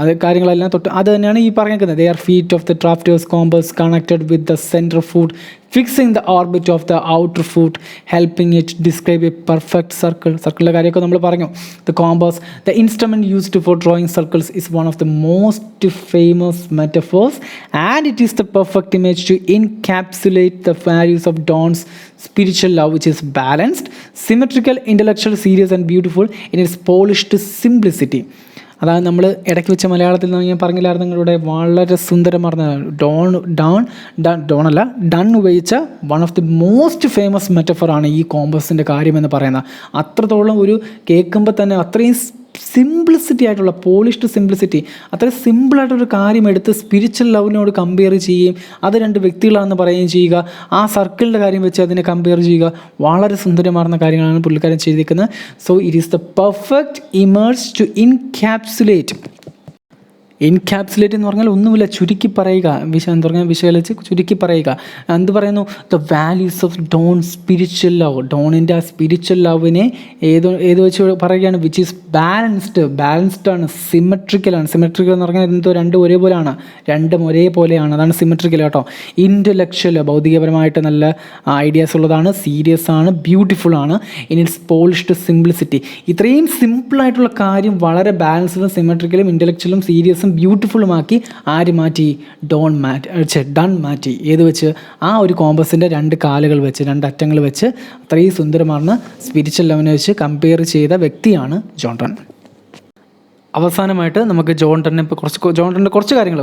അത് കാര്യങ്ങളെല്ലാം അത് തന്നെയാണ് ഈ പറഞ്ഞേക്കുന്നത്. They are feet of the drafter's compass connected with the centre foot, fixing the orbit of the outer foot, helping it describe a perfect circle. സർക്കിളിൻ്റെ കാര്യമൊക്കെ നമ്മൾ പറഞ്ഞു. The compass, the instrument used for drawing circles, is one of the most famous metaphors, and it is the perfect image to encapsulate the values of Dawn's spiritual love, which is balanced, symmetrical, intellectual, serious and beautiful in its polished simplicity. അതായത് നമ്മൾ ഇടയ്ക്ക് വെച്ച മലയാളത്തിൽ ഞാൻ പറഞ്ഞില്ലായിരുന്നു നിങ്ങളുടെ വളരെ സുന്ദരമാർന്ന ഡൺ ഉപയോഗിച്ച one of the most famous മെറ്റഫറാണ് ഈ കോമ്പസിൻ്റെ കാര്യമെന്ന് പറയുന്നത്. അത്രത്തോളം ഒരു കേൾക്കുമ്പോൾ തന്നെ അത്രയും സിംപ്ലിസിറ്റി ആയിട്ടുള്ള, പോളിഷ്ഡ് സിംപ്ലിസിറ്റി, അത്ര സിമ്പിളായിട്ടൊരു കാര്യം എടുത്ത് സ്പിരിച്വൽ ലവിനോട് കമ്പയർ ചെയ്യുകയും അത് രണ്ട് വ്യക്തികളാണെന്ന് പറയുകയും ചെയ്യുക, ആ സർക്കിളിൻ്റെ കാര്യം വെച്ച് അതിനെ കമ്പയർ ചെയ്യുക, വളരെ സുന്ദരമാർന്ന കാര്യങ്ങളാണ് പുള്ളിക്കാരൻ ചെയ്തിരിക്കുന്നത്. So it is the perfect image to encapsulate എന്ന് പറഞ്ഞാൽ ഒന്നുമില്ല, ചുരുക്കി പറയുക, വിശകലിച്ച് ചുരുക്കി പറയുക. എന്ത് പറയുന്നു, the values of Donne spiritual love, ഡോണിൻ്റെ ആ സ്പിരിച്വൽ ലവിനെ ഏത് വെച്ച് പറയുകയാണ്, വിച്ച് ഈസ് ബാലൻസ്ഡ് ആണ്, സിമെട്രിക്കൽ എന്ന് പറഞ്ഞാൽ എന്തോ രണ്ടും ഒരേപോലെയാണ്, അതാണ് സിമെട്രിക്കൽ കേട്ടോ. ഇൻ്റലക്ച്വൽ, ഭൗതികപരമായിട്ട് നല്ല ഐഡിയാസ് ഉള്ളതാണ്, സീരിയസ് ആണ്, ബ്യൂട്ടിഫുൾ ആണ്, ഇൻ ഇറ്റ്സ് പോളിഷ്ഡ് സിംപ്ലിസിറ്റി. ഇത്രയും സിമ്പിളായിട്ടുള്ള കാര്യം വളരെ ബാലൻസ്ഡും സിമെട്രിക്കലും ഇൻ്റലക്ച്വലും സീരിയസും ബ്യൂട്ടിഫുള്ളുമാക്കി ആര് മാറ്റി, ഡൺ മാറ്റി. ഏത് വെച്ച്, ആ ഒരു കോമ്പസിൻ്റെ രണ്ട് കാലുകൾ വെച്ച്, രണ്ട് അറ്റങ്ങൾ വെച്ച് അത്രയും സുന്ദരമാണ് സ്പിരിച്വൽ ലെവലിനെ വെച്ച് കമ്പയർ ചെയ്ത വ്യക്തിയാണ് ജോൺ ഡൺ. അവസാനമായിട്ട് നമുക്ക് ജോൺ ഡണ്ണിനെ ഇപ്പോൾ കുറച്ച് കാര്യങ്ങൾ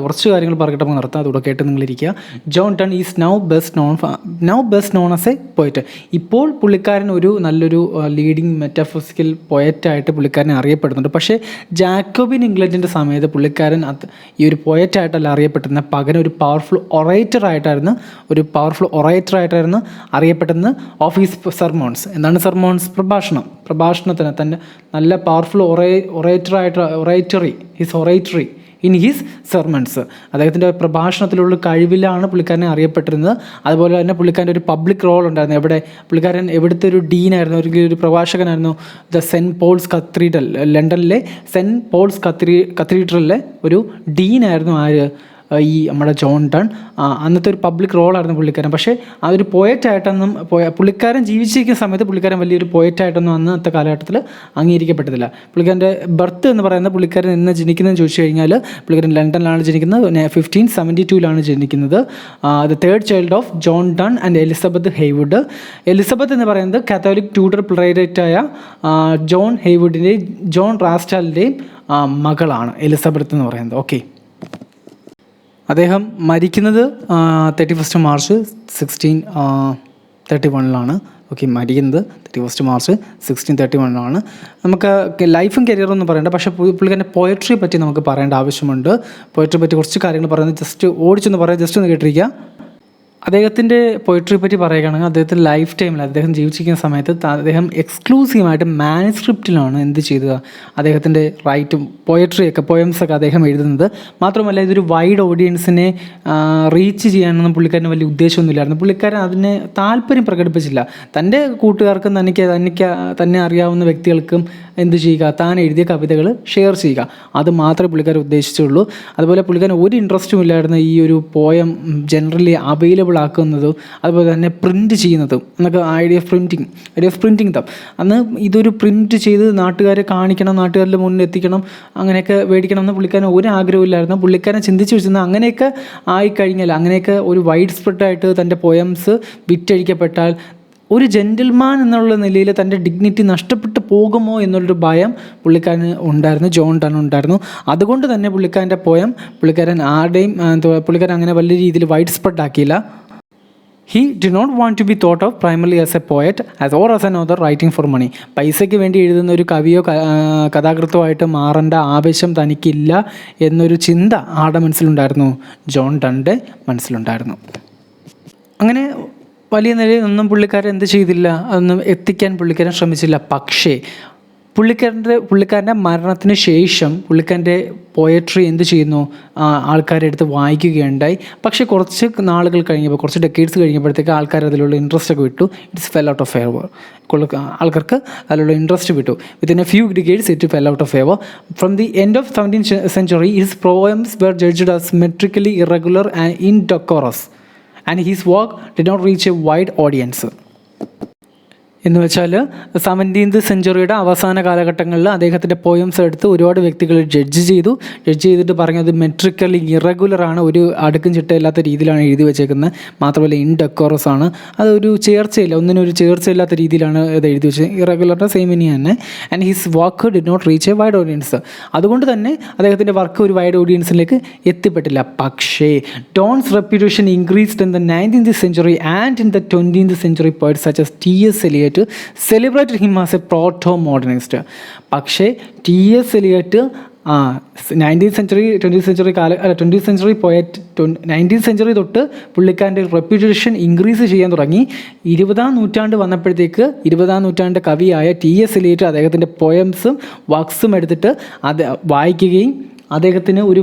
പറഞ്ഞിട്ട് നമുക്ക് നിർത്താം. അതുകൂടെ കേട്ട് നിങ്ങളിരിക്കുക. John Donne is now best known as a poet. ഇപ്പോൾ പുള്ളിക്കാരൻ ഒരു നല്ലൊരു ലീഡിങ് മെറ്റാഫിസിക്കൽ പോയറ്റായിട്ട് പുള്ളിക്കാരനെ അറിയപ്പെടുന്നുണ്ട്. പക്ഷേ ജാക്കോബിൻ ഇംഗ്ലണ്ടിൻ്റെ സമയത്ത് പുള്ളിക്കാരൻ ഈ ഒരു പോയറ്റായിട്ടല്ല അറിയപ്പെട്ടിരുന്നത്, പകരം ഒരു പവർഫുൾ ഒറേറ്ററായിട്ടായിരുന്നു അറിയപ്പെടുന്നത്. Of his sermons. എന്താണ് സർമോൺസ്? പ്രഭാഷണത്തിന് തന്നെ നല്ല powerful oratory in his sermons. അദ്ദേഹത്തിൻ്റെ പ്രഭാഷണത്തിലുള്ള കഴിവിലാണ് പുള്ളിക്കാരനെ അറിയപ്പെട്ടിരുന്നത്. അതുപോലെ തന്നെ പുള്ളിക്കാരൻ്റെ ഒരു പബ്ലിക് റോൾ ഉണ്ടായിരുന്നു. പുള്ളിക്കാരൻ എവിടുത്തെ ഒരു ഡീനായിരുന്നു, ഒരു പ്രഭാഷകനായിരുന്നു. ദ സെൻറ്റ് പോൾസ് കത്തീഡ്രൽ, ലണ്ടനിലെ സെൻറ്റ് പോൾസ് കത്തീഡ്രലിലെ ഒരു ഡീനായിരുന്നു ഈ നമ്മുടെ ജോൺ ഡൺ. അന്നത്തെ ഒരു പബ്ലിക് റോളായിരുന്നു പുള്ളിക്കാരൻ. പക്ഷേ അതൊരു പോയറ്റായിട്ടൊന്നും പുള്ളിക്കാരൻ ജീവിച്ചിരിക്കുന്ന സമയത്ത് പുള്ളിക്കാരൻ വലിയൊരു പോയറ്റായിട്ടൊന്നും അന്നത്തെ കാലഘട്ടത്തിൽ അംഗീകരിക്കപ്പെട്ടില്ല. പുള്ളിക്കാരൻ്റെ ബർത്ത് എന്ന് പറയുന്നത്, പുള്ളിക്കാരൻ എന്ന് ജനിക്കുന്നതെന്ന് ചോദിച്ചു കഴിഞ്ഞാൽ പുള്ളിക്കാരൻ ലണ്ടനിലാണ് ജനിക്കുന്നത്. 1572 ജനിക്കുന്നത്. The third child of John Donne and Elizabeth Heywood. Elizabeth എന്ന് പറയുന്നത് കാത്തോലിക് ട്യൂഡർ പ്ലേറേറ്റായ ജോൺ ഹെയ്വുഡിൻ്റെയും ജോൺ റാസ്റ്റാലിൻ്റെയും മകളാണ് എലിസബത്ത് എന്ന് പറയുന്നത്. ഓക്കെ, അദ്ദേഹം മരിക്കുന്നത് 31 മാർച്ച് 1631 ഓക്കെ, മരിക്കുന്നത് 31 മാർച്ച് 1631 നമുക്ക് ലൈഫും കരിയറൊന്നും പറയണ്ട, പക്ഷേ പുള്ളിക്കാരൻ്റെ പോയട്രിയെ പറ്റി നമുക്ക് പറയേണ്ട ആവശ്യമുണ്ട്. പോയട്രിയെ പറ്റി കുറച്ച് കാര്യങ്ങൾ പറയുന്നത് ജസ്റ്റ് ഓടിച്ചൊന്ന് പറയാം, ജസ്റ്റ് ഒന്ന് കേട്ടിരിക്കുക. അദ്ദേഹത്തിൻ്റെ പോയിട്രിയെ പറ്റി പറയുകയാണെങ്കിൽ അദ്ദേഹത്തിൻ്റെ ലൈഫ് ടൈമിൽ അദ്ദേഹം ജീവിച്ചിരിക്കുന്ന സമയത്ത് അദ്ദേഹം എക്സ്ക്ലൂസീവായിട്ട് മാനുസ്ക്രിപ്റ്റിലാണ് എന്ത് ചെയ്തത്, അദ്ദേഹത്തിൻ്റെ റൈറ്റും പോയട്രിയൊക്കെ പോയംസൊക്കെ അദ്ദേഹം എഴുതുന്നത്. മാത്രമല്ല ഇതൊരു വൈഡ് ഓഡിയൻസിനെ റീച്ച് ചെയ്യാനൊന്നും പുള്ളിക്കാരന് വലിയ ഉദ്ദേശമൊന്നുമില്ലായിരുന്നു. പുള്ളിക്കാരൻ അതിന് താല്പര്യം പ്രകടിപ്പിച്ചില്ല. തൻ്റെ കൂട്ടുകാർക്കും തന്നെ അറിയാവുന്ന വ്യക്തികൾക്കും എന്ത് ചെയ്യുക, താൻ എഴുതിയ കവിതകൾ ഷെയർ ചെയ്യുക, അത് മാത്രമേ പുള്ളിക്കാരൻ ഉദ്ദേശിച്ചുള്ളൂ. അതുപോലെ പുള്ളിക്കാരൻ ഒരു ഇൻട്രസ്റ്റും ഇല്ലായിരുന്നു ഈ ഒരു പോയം ജനറലി അവൈലബിൾ ആക്കുന്നതും അതുപോലെ തന്നെ പ്രിൻറ്റ് ചെയ്യുന്നതും എന്നൊക്കെ. ഐഡിയ ഓഫ് പ്രിൻറ്റിങ് അന്ന് ഇതൊരു പ്രിൻറ്റ് ചെയ്ത് നാട്ടുകാരെ കാണിക്കണം, നാട്ടുകാരുടെ മുന്നിൽ എത്തിക്കണം, അങ്ങനെയൊക്കെ മേടിക്കണം എന്ന് പുള്ളിക്കാരൻ ഒരു ആഗ്രഹമില്ലായിരുന്നു. പുള്ളിക്കാരൻ ചിന്തിച്ച് വെച്ചിരുന്നത് അങ്ങനെയൊക്കെ ആയിക്കഴിഞ്ഞാൽ, അങ്ങനെയൊക്കെ ഒരു വൈഡ് സ്പ്രെഡായിട്ട് തൻ്റെ പോയംസ് വിറ്റഴിക്കപ്പെട്ടാൽ ഒരു ജെൻറ്റിൽമാൻ എന്നുള്ള നിലയിൽ തൻ്റെ ഡിഗ്നിറ്റി നഷ്ടപ്പെട്ടു പോകുമോ എന്നുള്ളൊരു ഭയം പുള്ളിക്കാരന് ഉണ്ടായിരുന്നു, ജോൺ ടൺ ഉണ്ടായിരുന്നു. അതുകൊണ്ട് തന്നെ പുള്ളിക്കാരൻ്റെ പോയം പുള്ളിക്കാരൻ അങ്ങനെ വലിയ രീതിയിൽ വൈഡ് സ്പ്രെഡ് ആക്കിയില്ല. He did not want to be thought of primarily as a poet or as an author writing for money. പൈസയ്ക്ക് വേണ്ടി എഴുതുന്ന ഒരു കവിയോ കഥാകൃത്തോ മാറേണ്ട ആവശ്യം തനിക്കില്ല എന്നൊരു ചിന്ത ആരുടെ മനസ്സിലുണ്ടായിരുന്നു? ജോൺ ടണ്ണിൻ്റെ മനസ്സിലുണ്ടായിരുന്നു. അങ്ങനെ വലിയ നിലയിലൊന്നും പുള്ളിക്കാരൻ എന്ത് ചെയ്തില്ല, അതൊന്നും എത്തിക്കാൻ പുള്ളിക്കാരൻ ശ്രമിച്ചില്ല. പക്ഷേ പുള്ളിക്കാരൻ്റെ മരണത്തിന് ശേഷം പുള്ളിക്കാരൻ്റെ പോയട്രി എന്ത് ചെയ്യുന്നു, ആൾക്കാരുടെ അടുത്ത് വായിക്കുകയുണ്ടായി. പക്ഷേ കുറച്ച് നാളുകൾ കഴിഞ്ഞപ്പോൾ, കുറച്ച് ഡെക്കേഡ്സ് കഴിഞ്ഞപ്പോഴത്തേക്ക് ആൾക്കാർ അതിലുള്ള ഇൻട്രസ്റ്റ് ഒക്കെ വിട്ടു. It's fell out of favour. ആൾക്കാർക്ക് അതിലുള്ള ഇൻട്രസ്റ്റ് വിട്ടു. Within a few decades it fell out of favour. From the end of 17th century his poems were judged as metrically irregular and indecorous and his work did not reach a wide audience. എന്ന് വെച്ചാൽ 17th century അവസാന കാലഘട്ടങ്ങളിൽ അദ്ദേഹത്തിൻ്റെ poems എടുത്ത് ഒരുപാട് വ്യക്തികൾ judge ചെയ്തിട്ട് പറഞ്ഞത് മെട്രിക്കലി ഇറഗുലറാണ്, ഒരു അടുക്കും ചിട്ടയില്ലാത്ത രീതിയിലാണ് എഴുതി വെച്ചേക്കുന്നത്. മാത്രമല്ല ഇൻഡെക്കോറസ് ആണ്, അതൊരു ചേർച്ചയില്ല, ഒന്നിനൊരു ചേർച്ചയില്ലാത്ത രീതിയിലാണ് ഇത് എഴുതി വെച്ചത്. ഇറഗുലറിൻ്റെ സെയിം ഇനി തന്നെ. And his work did not reach a wide audience. അതുകൊണ്ട് തന്നെ അദ്ദേഹത്തിൻ്റെ വർക്ക് ഒരു വൈഡ് ഓഡിയൻസിലേക്ക് എത്തിപ്പെട്ടില്ല. പക്ഷേ Donne's reputation increased in the 19th century and in the 20th century poets such as T.S. Eliot celebrated him as a proto-modernist. പക്ഷേ T.S. Eliot 19th century 20th century poet 19th century തൊട്ട് പുള്ളിക്കാരൻ്റെ reputation increase ചെയ്യാൻ തുടങ്ങി. 20ാം നൂറ്റാണ്ട് വന്നപ്പോഴത്തേക്ക് 20ാം നൂറ്റാണ്ട് കവിയായ T.S. Eliot അദ്ദേഹത്തിൻ്റെ പോയംസും വർക്ക്സും എടുത്തിട്ട് അത് വായിക്കുകയും അദ്ദേഹത്തിന് ഒരു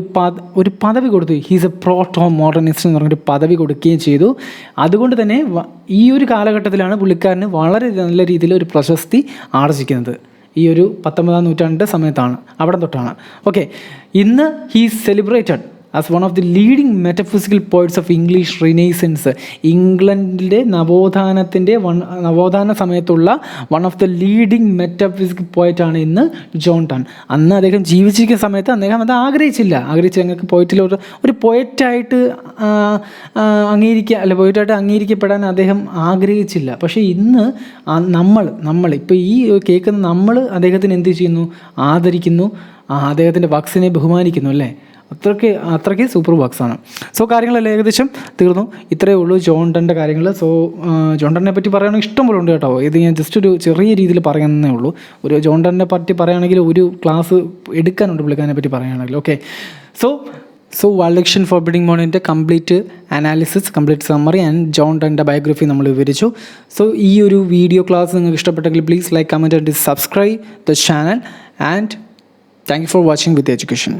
പദവി കൊടുത്തു. ഹീസ് എ പ്രോട്ടോ മോഡേണിസ്റ്റ് എന്ന് പറഞ്ഞൊരു പദവി കൊടുക്കുകയും ചെയ്തു. അതുകൊണ്ട് തന്നെ ഈ ഒരു കാലഘട്ടത്തിലാണ് പുള്ളിക്കാരന് വളരെ നല്ല രീതിയിൽ ഒരു പ്രശസ്തി ആർജിക്കുന്നത്. ഈ ഒരു 19ാം നൂറ്റാണ്ടിൻ്റെ സമയത്താണ്, അവിടെ തൊട്ടാണ്. ഓക്കെ, ഇന്ന് he's celebrated as one of the leading metaphysical poets of English renaissance. ഇംഗ്ലണ്ടിൻ്റെ നവോത്ഥാന സമയത്തുള്ള one of the leading metaphysical പോയിറ്റാണ് ഇന്ന് ജോൺ ടൺ. അന്ന് അദ്ദേഹം ജീവിച്ചിരിക്കുന്ന സമയത്ത് അദ്ദേഹം അത് ആഗ്രഹിച്ചില്ല. ഞങ്ങൾക്ക് പോയിറ്റിൽ ഒരു പോയിറ്റായിട്ട് അംഗീകരിക്കപ്പെടാൻ അദ്ദേഹം ആഗ്രഹിച്ചില്ല. പക്ഷേ ഇന്ന് നമ്മൾ ഇപ്പോൾ ഈ കേൾക്കുന്ന നമ്മൾ അദ്ദേഹത്തിന് എന്ത് ചെയ്യുന്നു? ആദരിക്കുന്നു, അദ്ദേഹത്തിൻ്റെ വർക്ക്സിനെ ബഹുമാനിക്കുന്നു, അല്ലേ? അത്രയ്ക്ക് സൂപ്പർ വർക്ക്സാണ്. സോ കാര്യങ്ങളെല്ലാം ഏകദേശം തീർന്നു. ഇത്രയേ ഉള്ളൂ ജോൺ ടണ്ണിൻ്റെ കാര്യങ്ങൾ. സോ ജോൺ ടണ്ണിനെ പറ്റി പറയുകയാണെങ്കിൽ ഇഷ്ടം പോലെ ഉണ്ട് കേട്ടോ. ഇത് ഞാൻ ജസ്റ്റ് ഒരു ചെറിയ രീതിയിൽ പറയുന്നേ ഉള്ളൂ. ഒരു ജോൺ ടണ്ണിനെ പറ്റി പറയുകയാണെങ്കിൽ ഒരു ക്ലാസ് എടുക്കാനുണ്ട് പുള്ളിക്കാരനെ പറ്റി പറയുകയാണെങ്കിൽ. ഓക്കെ, സോ വയലക്ഷൻ ഫോർബിഡിങ് മോണിൻ്റെ complete analysis, complete summary and John ടണ്ണിൻ്റെ ബയോഗ്രഫി നമ്മൾ വിവരിച്ചു. സോ ഈ ഒരു വീഡിയോ ക്ലാസ് നിങ്ങൾക്ക് ഇഷ്ടപ്പെട്ടെങ്കിൽ please like, comment and subscribe the channel. And thank you for watching with education.